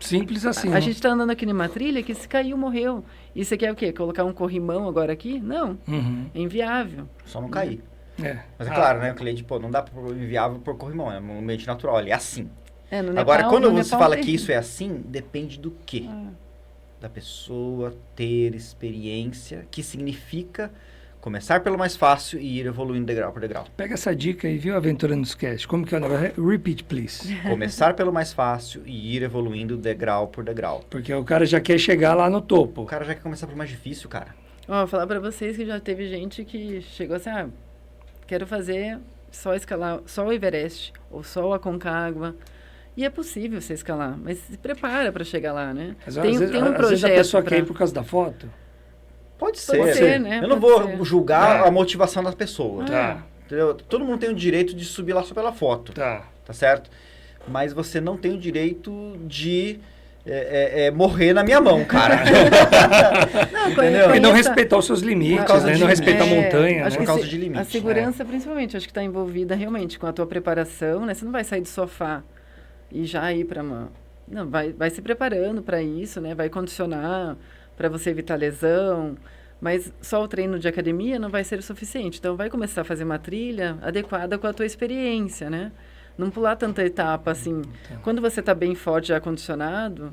Simples assim.
A gente está andando aqui numa trilha que se caiu, morreu. E você quer o quê? Colocar um corrimão agora aqui? Não. É inviável.
Só não cair. Mas é
Ah,
claro, né? O cliente, não dá para inviável por corrimão, é um ambiente natural, ele é assim.
No
Agora,
Nepal,
quando
no
você
Nepal
fala
tem.
que isso é assim, depende do quê? Da pessoa ter experiência, que significa começar pelo mais fácil e ir evoluindo degrau por degrau.
Pega essa dica aí, viu, Aventurando Cast? Como que é o negócio? Repeat, please.
Começar pelo mais fácil e ir evoluindo degrau por degrau.
Porque o cara já quer chegar lá no topo.
O cara já quer começar pelo mais difícil, cara.
Vou falar pra vocês que já teve gente que chegou assim, quero fazer só escalar, só o Everest, ou só o Aconcagua. E é possível você escalar, mas se prepara para chegar lá, né?
Mas,
Tem
às
um
vezes a
projeto
pessoa quer ir por causa da foto?
Pode ser.
Pode ser, né?
Eu não
Pode
vou
ser.
julgar a motivação da pessoa.
Tá,
Entendeu? Todo mundo tem o direito de subir lá só pela foto.
tá.
Tá certo? Mas você não tem o direito de morrer na minha mão, cara. Entendeu?
E não respeitar os seus limites,
Por causa
né?
de-
Não respeitar a montanha,
acho
né?
Por causa
que
de limite,
a segurança, principalmente, acho que está envolvida realmente com a tua preparação, né? Você não vai sair do sofá e já ir para uma... Não, vai se preparando para isso, né? Vai condicionar para você evitar lesão, mas só o treino de academia não vai ser o suficiente. Então, vai começar a fazer uma trilha adequada com a tua experiência, né? Não pular tanta etapa, assim. Quando você está bem forte, já condicionado,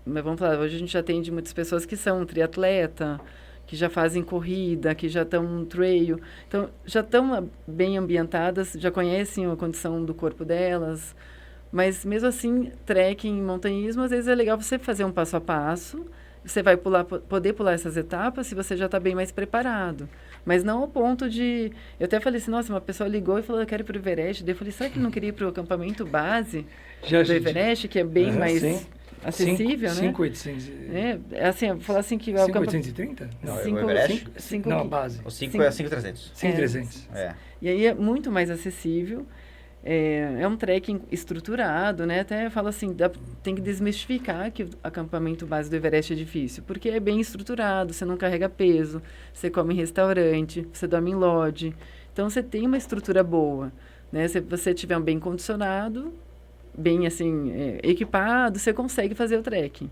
mas vamos falar, hoje a gente já atende muitas pessoas que são triatleta, que já fazem corrida, que já estão no trail. Então, já estão bem ambientadas, já conhecem a condição do corpo delas. Mas, mesmo assim, trekking, montanhismo, às vezes é legal você fazer um passo a passo. Você vai poder pular essas etapas se você já está bem mais preparado. Mas não ao ponto de... Eu até falei assim, nossa, uma pessoa ligou e falou, eu quero ir para o Everest. Daí eu falei, será que ele não queria ir para o acampamento base do Everest, que é bem mais acessível, né?
5.800.
Assim, eu falar assim que...
5.830?
Não, é o Everest?
Não, a base.
O 5 é 5.300.
5.300.
E aí é muito mais acessível. É um trekking estruturado, né? Até falo assim, tem que desmistificar que o acampamento base do Everest é difícil, porque é bem estruturado, você não carrega peso, você come em restaurante, você dorme em lodge. Então, você tem uma estrutura boa, né? Se você estiver bem condicionado, bem, assim, equipado, você consegue fazer o trekking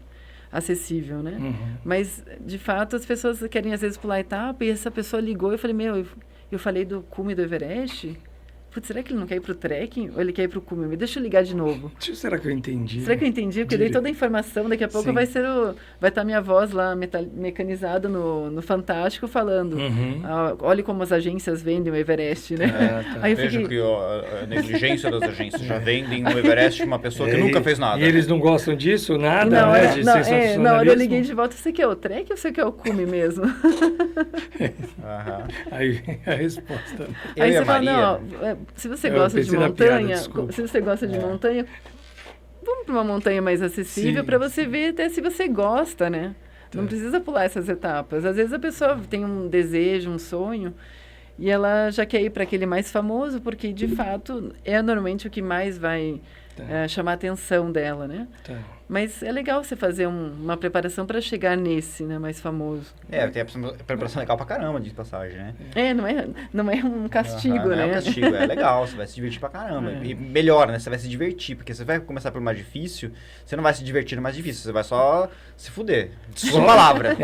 acessível, né? Mas, de fato, as pessoas querem, às vezes, pular a etapa, e essa pessoa ligou e eu falei, eu falei do cume do Everest... Putz, será que ele não quer ir pro trekking ou ele quer ir pro cume? Me deixa eu ligar de novo.
Será que eu entendi?
Será que eu entendi? Porque eu dei toda a informação, daqui a pouco vai estar minha voz lá mecanizada no Fantástico falando. Olha como as agências vendem o Everest, né? Aí eu
Veja
fiquei...
que a negligência das agências já vendem o Everest uma pessoa que nunca fez nada.
E eles não gostam disso? Nada,
Na hora,
né? De sensacionalismo?
na hora eu liguei de volta, você quer o trek ou você quer o cume mesmo?
Aí vem a resposta.
Aí
e a
você fala,
Maria?
não, se você gosta de
pensei na piada,
montanha,
desculpa.
se você gosta de montanha, vamos para uma montanha mais acessível
Sim,
para você ver até se você gosta, né? Não precisa pular essas etapas. Às vezes a pessoa tem um desejo, um sonho, e ela já quer ir para aquele mais famoso, porque de fato é normalmente o que mais vai chamar a atenção dela, né?
Tá.
Mas é legal você fazer uma preparação para chegar nesse, né, mais famoso.
Tem a preparação legal pra caramba de passagem, né?
Não é um castigo,
Não
né?
é um castigo, é legal, você vai se divertir pra caramba. E melhor, né? Você vai se divertir, porque você vai começar pelo mais difícil, você não vai se divertir no mais difícil, você vai só se fuder. Desculpa a palavra.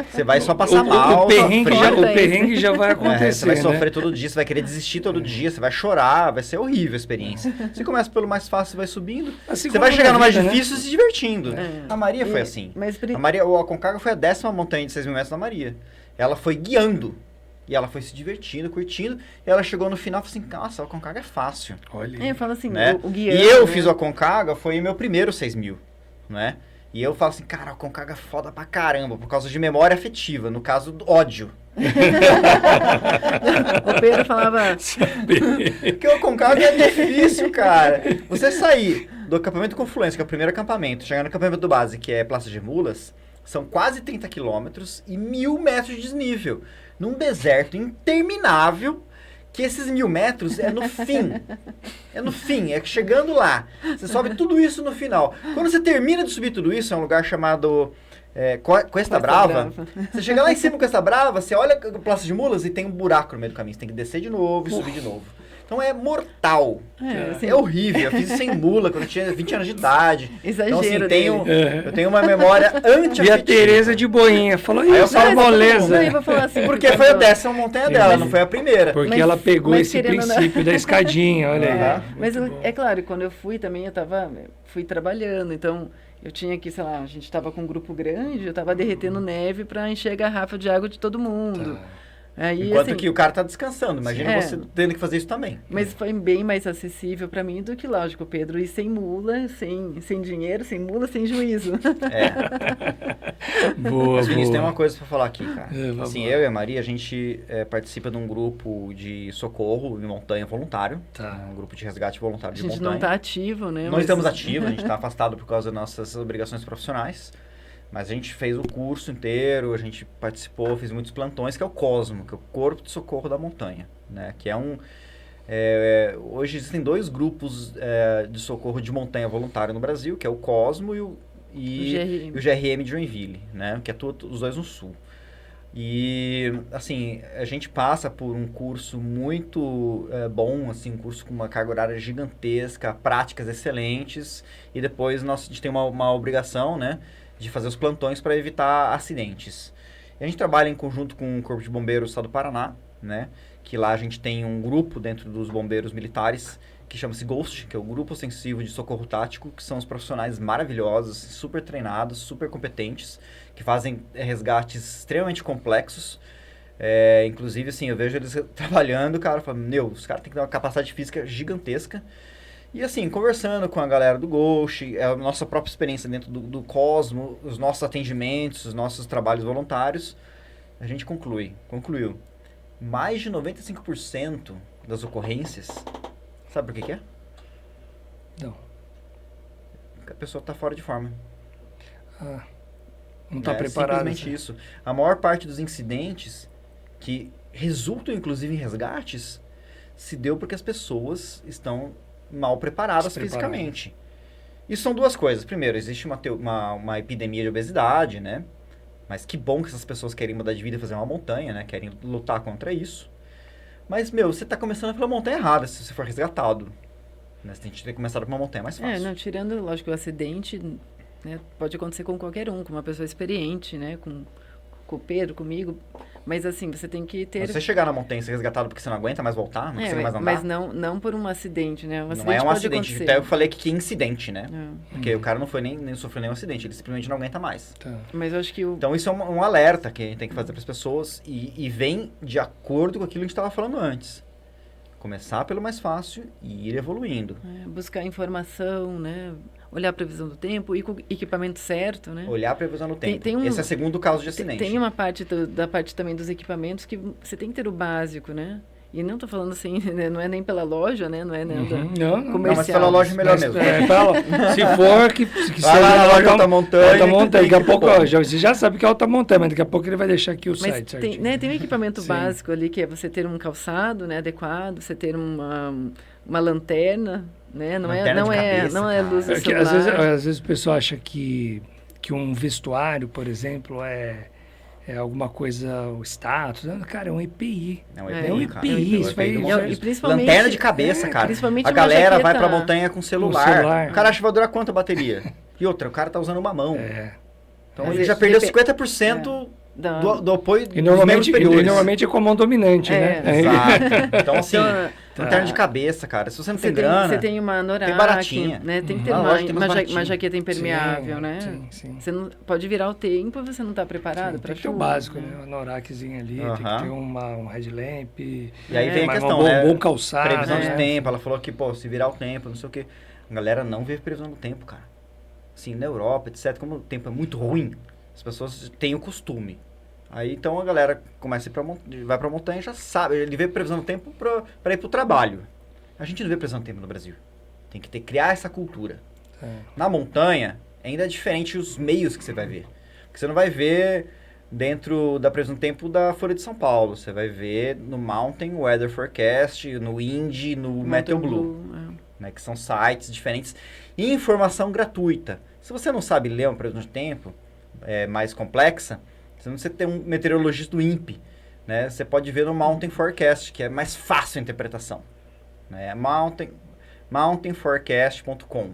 Você vai só passar mal,
O perrengue já vai
você
acontecer,
vai
né?
sofrer todo dia, você vai querer desistir todo dia, você vai chorar, vai ser horrível a experiência. Você começa pelo mais fácil, você vai subindo,
Assim
você
como
vai chegar no mais
na vida,
difícil se divertindo. A Maria foi
E-
assim.
mas
A Aconcagua foi a 10ª montanha de 6.000 metros da Maria. Ela foi guiando. E ela foi se divertindo, curtindo. E ela chegou no final e falou assim, nossa, o Aconcagua é fácil.
Olha.
eu falo assim,
Né?
o guiando,
E eu
né?
fiz o Aconcagua, foi o meu primeiro 6.000. Né? E eu falo assim, cara, o Aconcagua é foda pra caramba. Por causa de memória afetiva. No caso, do ódio.
O Pedro falava,
Porque o Aconcagua é difícil, cara. Você sair do acampamento Confluência, que é o primeiro acampamento, chegar no acampamento do base, que é Praça de Mulas, São quase 30 quilômetros e 1.000 metros de desnível. Num deserto interminável, que esses 1.000 metros é no fim. É no fim, é chegando lá. Você sobe tudo isso no final. Quando você termina de subir tudo isso, é um lugar chamado Cuesta Brava. Você chega lá em cima com Cuesta Brava, você olha a Praça de Mulas e tem um buraco no meio do caminho. Você tem que descer de novo e subir de novo. Então é mortal. É horrível. Eu fiz isso sem mula quando eu tinha 20 anos de idade.
Exagero.
Então, assim, eu tenho uma memória anti-afetiva.
E a Tereza de boinha falou, isso
é
moleza.
Assim,
porque foi a 10ª montanha dela, não foi a primeira.
Porque ela pegou esse princípio da escadinha, olha aí.
Mas é claro, quando eu fui também, fui trabalhando, então eu tinha que, sei lá, a gente estava com um grupo grande, eu estava derretendo neve para encher a garrafa de água de todo mundo. Aí,
enquanto
assim,
que o cara tá descansando, imagina você tendo que fazer isso também.
Mas foi bem mais acessível para mim do que, lógico, o Pedro ir sem mula, sem dinheiro, sem mula, sem juízo.
Boa,
Mas, Vinícius,
boa.
tem uma coisa para falar aqui, cara. Assim,
boa.
eu e a Maria, a gente participa de um grupo de socorro em montanha voluntário. Um grupo de resgate voluntário de montanha.
A gente não tá ativo, né?
Não estamos ativos, a gente tá afastado por causa das nossas obrigações profissionais. Mas a gente fez o curso inteiro, a gente participou, fez muitos plantões, que é o COSMO, que é o Corpo de Socorro da Montanha, né? Que é hoje existem 2 grupos de socorro de montanha voluntário no Brasil, que é o COSMO e o GRM de Joinville, né? Que atua os 2 no sul. E, assim, a gente passa por um curso muito bom, assim, um curso com uma carga horária gigantesca, práticas excelentes, e depois a gente tem uma obrigação, né? De fazer os plantões para evitar acidentes. E a gente trabalha em conjunto com o Corpo de Bombeiros do Estado do Paraná, né? Que lá a gente tem um grupo dentro dos bombeiros militares que chama-se GHOST, que é o Grupo Ostensivo de Socorro Tático, que são os profissionais maravilhosos, super treinados, super competentes, que fazem resgates extremamente complexos. Inclusive, assim, eu vejo eles trabalhando, cara, falando, os caras têm que ter uma capacidade física gigantesca. E assim, conversando com a galera do Ghost, a nossa própria experiência dentro do Cosmo, os nossos atendimentos, os nossos trabalhos voluntários, a gente concluiu. Mais de 95% das ocorrências, sabe por que é?
Não.
A pessoa está fora de forma.
Não está preparada.
Simplesmente isso. A maior parte dos incidentes que resultam, inclusive, em resgates, se deu porque as pessoas estão mal preparadas fisicamente. Isso são 2 coisas. Primeiro, existe uma epidemia de obesidade, né? Mas que bom que essas pessoas querem mudar de vida e fazer uma montanha, né? Querem lutar contra isso. Mas, você tá começando pela montanha errada se você for resgatado. Né? Você tem que ter começado por uma montanha mais fácil.
Não, tirando, lógico, o acidente, né? Pode acontecer com qualquer um, com uma pessoa experiente, né? Com o Pedro, comigo. Mas assim, você tem que ter...
Mas você chegar na montanha e ser resgatado porque você não aguenta mais voltar, não consegue mais andar.
Mas não por um acidente, né?
Não é um acidente. Até eu falei que é incidente, né? Porque o cara não foi nem sofreu nenhum acidente, ele simplesmente não aguenta mais.
Mas eu acho que
Então isso é um alerta que a gente tem que fazer para as pessoas e vem de acordo com aquilo que a gente estava falando antes. Começar pelo mais fácil e ir evoluindo.
Buscar informação, né? Olhar a previsão do tempo, ir com o equipamento certo, né?
Olhar a previsão do tempo. Esse é o segundo caso de acidente.
Tem uma parte da parte também dos equipamentos que você tem que ter o básico, né? E não estou falando assim, né? Não é nem pela loja, né? Não é nem
não, mas pela loja é melhor mesmo.
Se for, que
vai lá na loja Alta Montanha.
Alta Montanha. Daqui a pouco, você já sabe que é Alta Montanha, mas daqui a pouco ele vai deixar aqui o site certinho.
Tem um equipamento básico ali, que é você ter um calçado, né, adequado, você ter uma lanterna, né? Não é luz do celular.
Às vezes o pessoal acha que um vestuário, por exemplo, é alguma coisa, o status. Cara, é um EPI.
É um
EPI. Isso vai...
E principalmente,
lanterna de cabeça, cara.
Principalmente
a galera vai pra montanha com celular. O cara acha que vai durar quanto a bateria? E outra, o cara tá usando uma mão. Então ele já perdeu 50% do apoio
e normalmente é com a mão dominante, né?
Exato. Então, assim, lanterna de cabeça, cara. Se você não tem grana,
você tem uma Norak,
tem baratinha.
Né? Tem que ter uma jaqueta impermeável, né?
Sim.
Você não pode virar o tempo e você não está preparado para
chuva. Tem que ter o básico, né? Uma Norakzinha ali, tem que ter um headlamp.
E aí vem a questão, né?
Bom calçado.
Previsão de tempo. Ela falou que, se virar o tempo, não sei o quê. A galera não vê previsão do tempo, cara. Assim, na Europa, etc., como o tempo é muito ruim, as pessoas têm o costume. Aí, então, a galera começa a ir vai pra montanha e já sabe. Ele vê previsão do tempo pra ir pro trabalho. A gente não vê previsão do tempo no Brasil. Tem que criar essa cultura. Na montanha, ainda é diferente os meios que você vai ver. que você não vai ver dentro da previsão do tempo da Folha de São Paulo. Você vai ver no Mountain Weather Forecast, no Indy, no Meteo Blue, né, que são sites diferentes. E informação gratuita. Se você não sabe ler uma previsão de tempo mais complexa, você não precisa ter um meteorologista do INPE. Né? Você pode ver no Mountain Forecast, que é mais fácil a interpretação. Né? mountainforecast.com,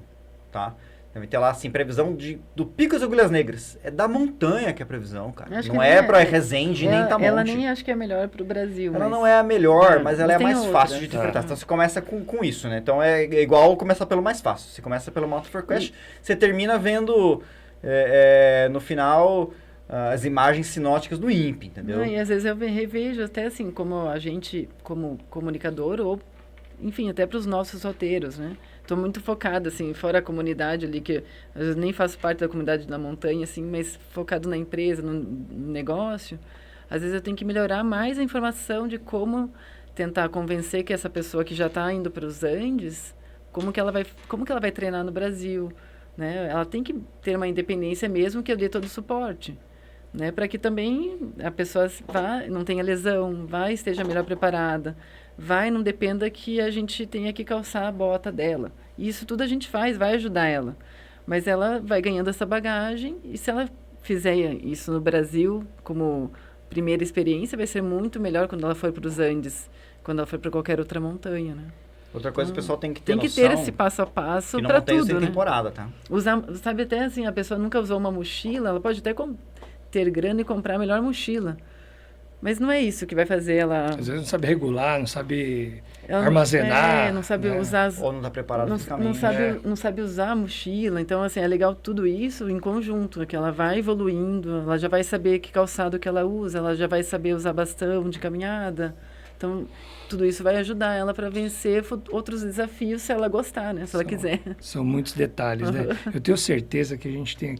tá? Deve ter lá, assim, previsão do Pico das Agulhas Negras. É da montanha que é a previsão, cara. Não é para Resende, nem Tamonte.
Ela nem acho que é a melhor para o Brasil.
Ela não é a melhor, mas ela é a mais fácil de interpretar. Então, você começa com isso, né? Então, é igual começar pelo mais fácil. Você começa pelo Mountain Forecast, você termina vendo, no final, as imagens sinóticas do INPE, entendeu?
E às vezes eu revejo até, assim, como a gente, como comunicador, ou, enfim, até para os nossos roteiros, né? Estou muito focada, assim, fora a comunidade ali, que às vezes nem faço parte da comunidade da montanha, assim, mas focado na empresa, no negócio. Às vezes eu tenho que melhorar mais a informação de como tentar convencer que essa pessoa que já está indo para os Andes, como que ela vai treinar no Brasil, né? Ela tem que ter uma independência mesmo que eu dê todo o suporte, né? Para que também a pessoa não tenha lesão, esteja melhor preparada. Não dependa que a gente tenha que calçar a bota dela. Isso tudo a gente vai ajudar ela. Mas ela vai ganhando essa bagagem e se ela fizer isso no Brasil como primeira experiência, vai ser muito melhor quando ela for para os Andes, quando ela for para qualquer outra montanha, né?
Outra coisa que o pessoal tem que ter
noção. Tem que ter esse passo a passo para tudo, né?
Temporada, tá?
Sabe, até assim, a pessoa nunca usou uma mochila, ela pode até ter grana e comprar a melhor mochila. Mas não é isso que vai fazer ela...
Às vezes não sabe regular, não sabe armazenar.
Não sabe usar...
Ou não está preparado fisicamente.
Não sabe usar a mochila. Então, assim, é legal tudo isso em conjunto, que ela vai evoluindo, ela já vai saber que calçado que ela usa, ela já vai saber usar bastão de caminhada. Então, tudo isso vai ajudar ela para vencer outros desafios, se ela gostar, né? Se ela quiser.
São muitos detalhes, né? Eu tenho certeza que a gente tem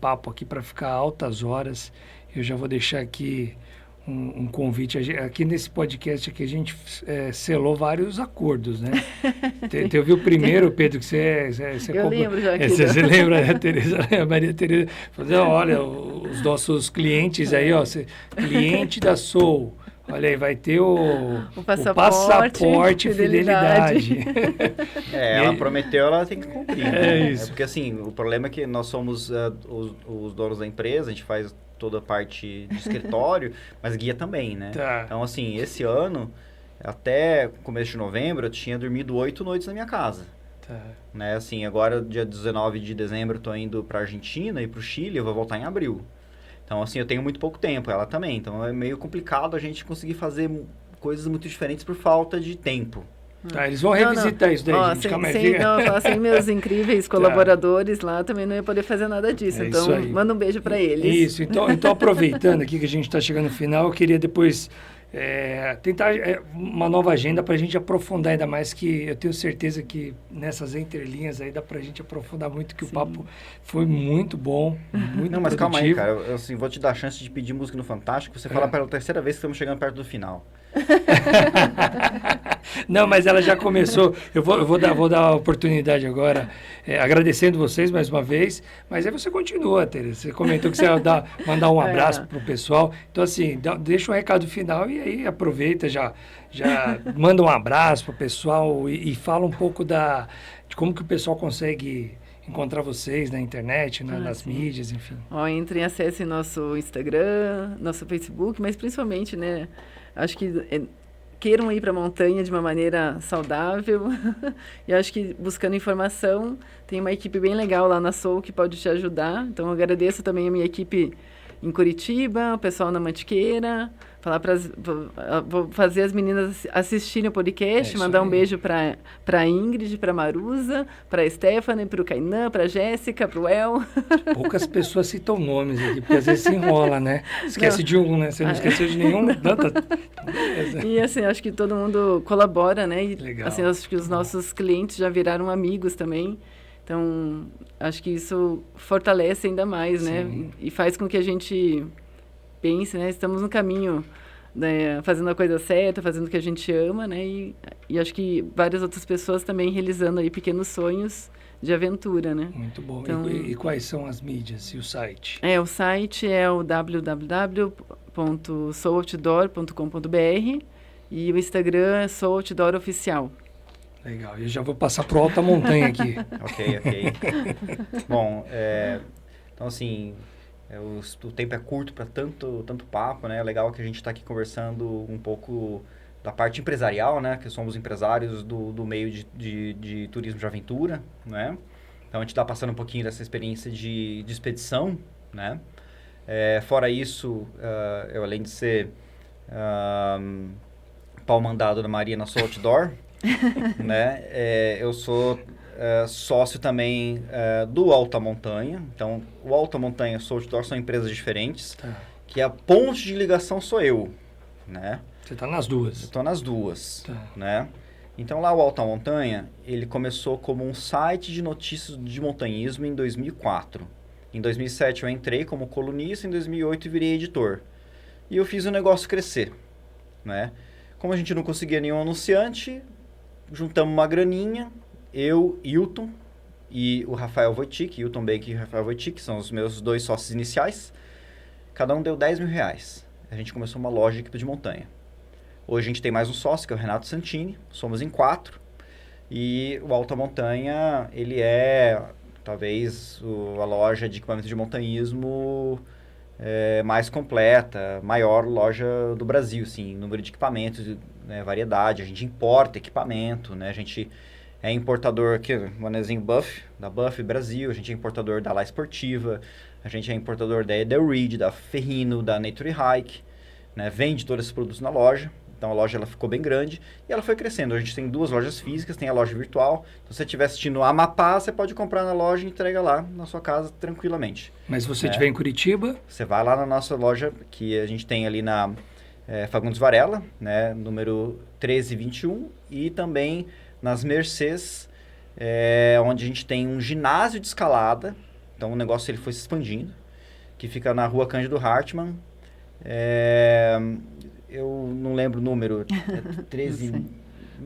papo aqui para ficar altas horas. Eu já vou deixar aqui um convite. Aqui nesse podcast aqui a gente selou vários acordos, né? Teve o primeiro, Pedro, que você
lembro já aqui.
Você lembra, né, Tereza? A Maria Tereza falou, olha, os nossos clientes aí, ó, cliente da Soul. Olha aí, vai ter o passaporte fidelidade.
Ela prometeu, ela tem que cumprir.
Isso.
Porque assim, o problema é que nós somos os donos da empresa, a gente faz toda a parte de escritório, mas guia também, né?
Tá.
Então, assim, esse ano, até começo de novembro, eu tinha dormido 8 noites na minha casa.
Tá.
Né? Assim, agora, dia 19 de dezembro, eu tô indo pra Argentina e pro Chile, eu vou voltar em abril. Então, assim, eu tenho muito pouco tempo, ela também. Então, é meio complicado a gente conseguir fazer coisas muito diferentes por falta de tempo.
Tá, eles vão revisitar isso daí, gente.
Sem meus incríveis colaboradores lá, também não ia poder fazer nada disso. Então, manda um beijo para eles.
Isso, então aproveitando aqui que a gente está chegando no final, eu queria depois tentar uma nova agenda para a gente aprofundar ainda mais, que eu tenho certeza que nessas entrelinhas aí dá para a gente aprofundar muito, que o papo foi muito bom, muito
Não, mas
produtivo.
Calma aí, cara, eu assim, vou te dar a chance de pedir música no Fantástico, você falar pela terceira vez que estamos chegando perto do final.
Não, mas ela já começou. Eu vou dar a oportunidade agora, agradecendo vocês mais uma vez, mas aí você continua, Tereza. Você comentou que você ia mandar um abraço pro pessoal. Então, assim, deixa um recado final e aí aproveita, já manda um abraço pro pessoal e fala um pouco de como que o pessoal consegue encontrar vocês na internet, nas mídias, enfim.
Entrem, acessem nosso Instagram, nosso Facebook, mas principalmente, né? Acho que queiram ir para a montanha de uma maneira saudável. E acho que buscando informação, tem uma equipe bem legal lá na Soul que pode te ajudar. Então, eu agradeço também a minha equipe em Curitiba, o pessoal na Mantiqueira. Vou fazer as meninas assistirem o podcast, mandar um beijo para Ingrid, para Marusa, para Stephanie, para o Kainan, para Jéssica, para o El.
Poucas pessoas citam nomes aqui, porque às vezes se enrola, né? Esquece de um, né? Você não esqueceu de nenhum.
E assim, acho que todo mundo colabora, né? E,
legal.
Assim, acho que os nossos clientes já viraram amigos também. Então, acho que isso fortalece ainda mais, né? E faz com que a gente pense, né? Estamos no caminho, né? Fazendo a coisa certa, fazendo o que a gente ama, né? E acho que várias outras pessoas também realizando aí pequenos sonhos de aventura, né?
Muito bom.
Então,
E quais são as mídias e o site?
o site é o www.sououtdoor.com.br e o Instagram é Sou Outdoor Oficial.
Legal. Eu já vou passar pro Alta Montanha aqui.
Ok. Bom, então assim, o tempo é curto para tanto papo, né? É legal que a gente está aqui conversando um pouco da parte empresarial, né? Que somos empresários do meio de turismo de aventura, né? Então a gente está passando um pouquinho dessa experiência de expedição, né? Fora isso, eu além de ser pau mandado da Maria na Sou Outdoor, né? Eu sou sócio também do Alta Montanha. Então, o Alta Montanha e o Sou Outdoor são empresas diferentes, que a ponte de ligação sou eu, né?
Você está nas duas.
Estou nas duas,
Tá.
né? Então, lá o Alta Montanha, ele começou como um site de notícias de montanhismo em 2004. Em 2007 eu entrei como colunista, em 2008 eu virei editor. E eu fiz o negócio crescer, né? Como a gente não conseguia nenhum anunciante, juntamos uma graninha, eu, Hilton e o Rafael Wojcik, Hilton Baker e Rafael Wojcik, que são os meus 2 sócios iniciais. Cada um deu R$10.000. A gente começou uma loja de equipe de montanha. Hoje a gente tem mais um sócio, que é o Renato Santini, somos em 4. E o Alta Montanha, ele é talvez a loja de equipamento de montanhismo mais completa, maior loja do Brasil, assim, número de equipamentos, né, variedade. A gente importa equipamento, né? A gente é importador aqui, manezinho Buff, da Buff Brasil, a gente é importador da La Esportiva, a gente é importador da Edelrid, da Ferrino, da Nature Hike, né? Vende todos esses produtos na loja. Então a loja ela ficou bem grande e ela foi crescendo. A gente tem 2 lojas físicas, tem a loja virtual. Então, se você estiver assistindo a Amapá, você pode comprar na loja e entrega lá na sua casa tranquilamente.
Mas se você estiver em Curitiba...
Você vai lá na nossa loja, que a gente tem ali na Fagundes Varela, né, número 1321, e também nas Mercês, onde a gente tem um ginásio de escalada. Então o negócio ele foi se expandindo, que fica na rua Cândido Hartmann. Eu não lembro o número, 13...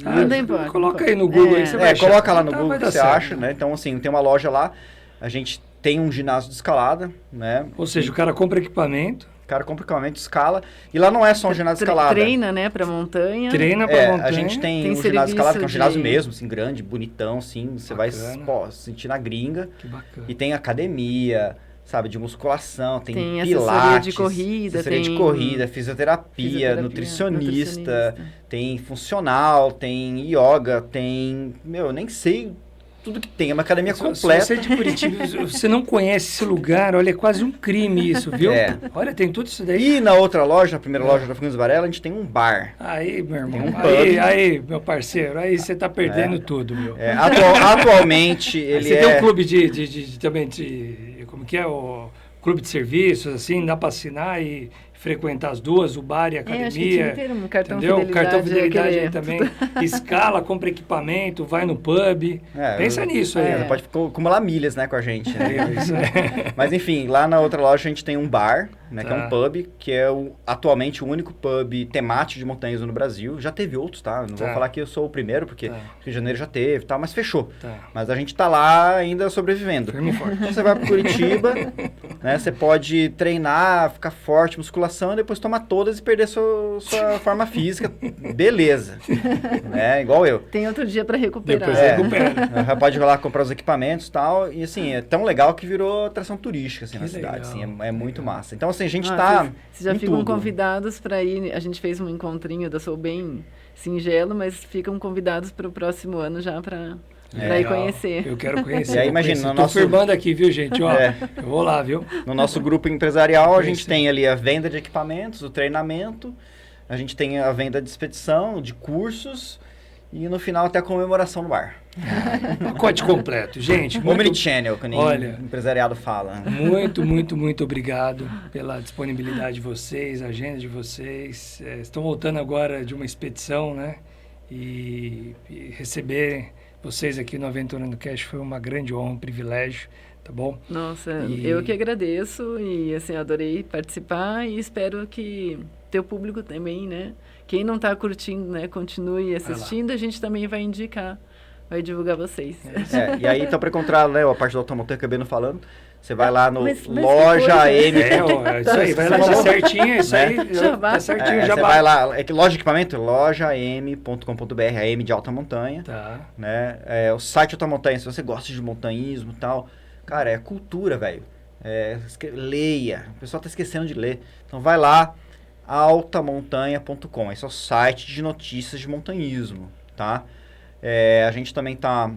Não importa.
Coloca aí no Google, aí você vai achar.
Coloca lá no Google
vai
que
dar
você
certo.
acha, né? Então, assim, tem uma loja lá, a gente tem um ginásio de escalada, né?
Ou seja, o cara compra equipamento,
O cara compra equipamento de escala, e lá não é só um ginásio de escalada.
Treina, né, pra montanha.
treina pra montanha.
A gente tem um ginásio de escalada, que é um ginásio mesmo, assim, grande, bonitão, assim, você vai se sentir na gringa.
Que bacana.
E tem academia, sabe, de musculação, tem
Tem
pilates,
assessoria de corrida,
assessoria de
tem
corrida, fisioterapia, nutricionista, tem funcional, tem yoga, tem, eu nem sei tudo que tem, é uma academia completa.
Se você é de Curitiba, você não conhece esse lugar, olha, é quase um crime isso, viu? Olha, tem tudo isso daí.
E na outra loja, na primeira loja da Fagundes Varela, a gente tem um bar.
Aí, meu irmão,
Tem um
aí, meu parceiro, aí você tá perdendo tudo, meu.
Atualmente, ele
você tem um clube também de, como que é, o clube de serviços, assim, dá para assinar e frequentar as duas, o bar e a academia.
Acho que tinha que ter um cartão
entendeu?
fidelidade.
Cartão fidelidade
aquele...
aí também. Escala, compra equipamento, vai no pub. Pensa nisso aí.
Você pode acumular milhas, né, com a gente. Né?
Isso
Mas enfim, lá na outra loja a gente tem um bar, né, que é um pub, que é atualmente o único pub temático de montanhismo no Brasil. Já teve outros, tá? Não vou falar que eu sou o primeiro, porque Rio de Janeiro já teve, tá, mas fechou. Mas a gente tá lá ainda sobrevivendo.
Firme e forte.
Você vai para Curitiba, né, você pode treinar, ficar forte, musculação, e depois tomar todas e perder sua forma física. Beleza. Né, igual eu.
Tem outro dia para recuperar.
Depois recupera.
Pode ir lá comprar os equipamentos e tal. E assim, é tão legal que virou atração turística assim, na cidade. Assim, é muito massa. Então, assim, a gente tá.
Vocês já ficam convidados para ir. A gente fez um encontrinho da Sou bem singelo, mas ficam convidados para o próximo ano já para ir conhecer.
Eu quero conhecer.
E aí, imagina,
Estou firmando aqui, viu, gente? Ó, eu vou lá, viu?
No nosso grupo empresarial, a gente tem ali a venda de equipamentos, o treinamento, a gente tem a venda de expedição, de cursos, e no final até a comemoração no bar.
Pacote completo. Gente,
Omnichannel, que nem o empresariado fala.
Muito obrigado pela disponibilidade de vocês, a agenda de vocês. Estão voltando agora de uma expedição, né? E receber vocês aqui no Aventurando Cast foi uma grande honra, um privilégio, tá bom?
Nossa, eu que agradeço e assim, adorei participar e espero que teu público também, né? Quem não está curtindo, né, continue assistindo, a gente também vai indicar Vai divulgar vocês.
E aí, então, para encontrar, né, a parte do Altamontanha, acabei não falando, você vai lá no
loja
M.
Isso aí, vai lá, tá certinho, isso aí, tá certinho, já
você vai lá, é que loja de equipamento, lojaam.com.br, a M de alta montanha,
tá.
né, o site Alta Montanha, se você gosta de montanhismo e tal, cara, é cultura, velho, leia, o pessoal tá esquecendo de ler, então vai lá, altamontanha.com, esse é o site de notícias de montanhismo, tá? A gente também tá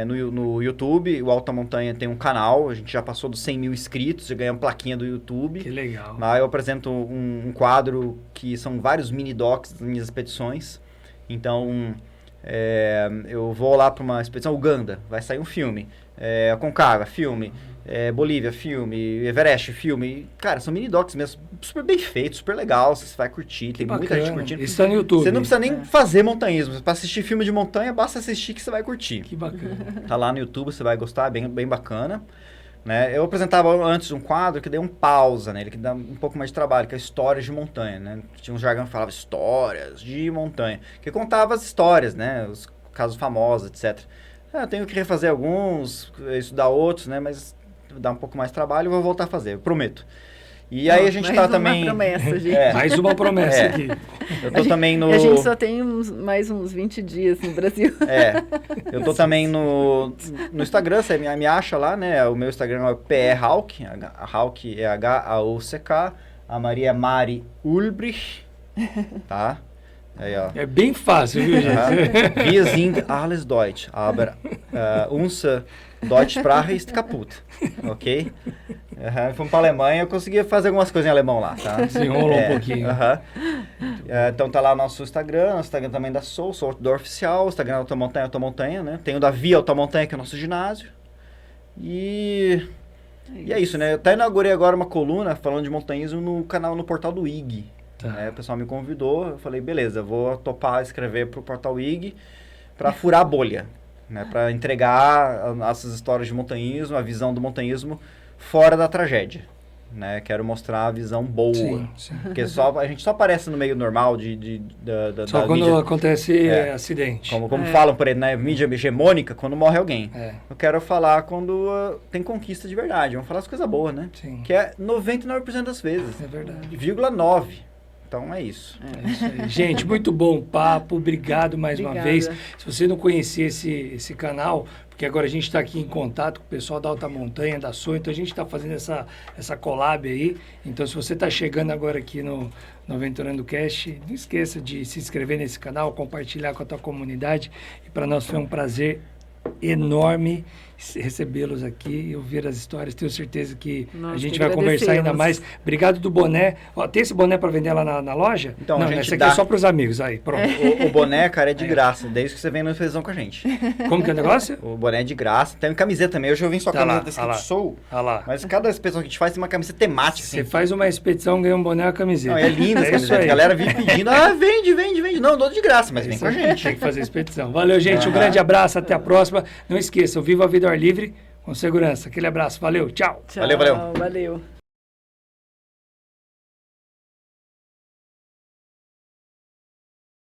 no YouTube, o Alta Montanha tem um canal, a gente já passou dos 100 mil inscritos, já ganhamos plaquinha do YouTube.
Que legal.
Lá eu apresento um quadro que são vários mini docs das minhas expedições. Então, eu vou lá para uma expedição Uganda, vai sair um filme. Aconcagua, filme. Bolívia, filme. Everest, filme. Cara, são mini docs mesmo, super bem feitos, super legal, você vai curtir, tem muita gente curtindo.
Isso tá no YouTube.
Você não precisa nem fazer montanhismo, para assistir filme de montanha, basta assistir que você vai curtir.
Que bacana.
Tá lá no YouTube, você vai gostar, bem bacana. Né? Eu apresentava antes um quadro que deu um pausa, né? Ele que dá um pouco mais de trabalho, que é histórias de montanha, né? Tinha um jargão que falava histórias de montanha, que contava as histórias, né? Os casos famosos, etc. Eu tenho que refazer alguns, estudar outros, né? Mas dá um pouco mais de trabalho, eu vou voltar a fazer, eu prometo. E aí a gente tá também...
Promessa, gente.
Mais uma promessa aqui.
Eu tô também no...
A gente só tem mais uns 20 dias no Brasil.
Eu tô também no Instagram, você me acha lá, né? O meu Instagram é PEHauck, a Hauck é H-A-U-C-K, a Maria é Mari Ulbrich, tá? Aí, ó.
É bem fácil, viu, gente?
Wir sind alles Deutsch, aber unser Deutschsprache ist kaputt, ok? Fomos pra Alemanha, eu conseguia fazer algumas coisas em alemão lá, tá?
Se enrolou um pouquinho.
Então tá lá o nosso Instagram também da sou Outdoor Oficial, o Instagram é Alta Montanha, né? Tem o da Via Alta Montanha, que é o nosso ginásio. E é isso, né? Eu até inaugurei agora uma coluna falando de montanhismo no canal, no portal do IG. O pessoal me convidou, eu falei, beleza, vou topar escrever pro portal IG para furar a bolha, né? Para entregar essas histórias de montanhismo, a visão do montanhismo fora da tragédia, né? Quero mostrar a visão boa,
sim.
Porque a gente só aparece no meio normal
só
da
quando
mídia.
Acontece acidente.
Como falam por aí, né? Mídia hegemônica, quando morre alguém.
Eu
quero falar quando tem conquista de verdade, vamos falar as coisas boas, né?
Sim.
Que é 99% das vezes.
É verdade.
0,9%. Então é isso.
É isso aí. Gente, muito bom o papo. Obrigado mais uma vez. Se você não conhecia esse canal, porque agora a gente está aqui em contato com o pessoal da Alta Montanha, da SOA, então a gente está fazendo essa collab aí. Então, se você está chegando agora aqui no Aventurando Cast, não esqueça de se inscrever nesse canal, compartilhar com a tua comunidade. E para nós foi um prazer enorme recebê-los aqui e ouvir as histórias. Tenho certeza que a gente vai conversar ainda mais. Obrigado do boné. Tem esse boné para vender lá na loja?
Então,
não, esse aqui é só para os amigos. Aí, pronto.
O boné, cara, é de graça, desde que você vem na televisão com a gente.
Como que é o negócio?
O boné é de graça. Tem camiseta também. Hoje eu vim só camiseta escrito Sou.
Mas
cada expedição que a gente faz tem uma camiseta temática.
Você faz uma expedição, ganha um boné e uma camiseta.
Não, é linda essa camiseta. A galera vive pedindo, vende. Não, dou de graça, mas vem com a gente.
Tem que fazer a expedição. Valeu, gente. Um grande abraço. Até a próxima. Não esqueça, Viva a Vida ao Ar Livre com segurança. Aquele abraço. Valeu. Tchau.
Tchau.
Valeu.
Valeu.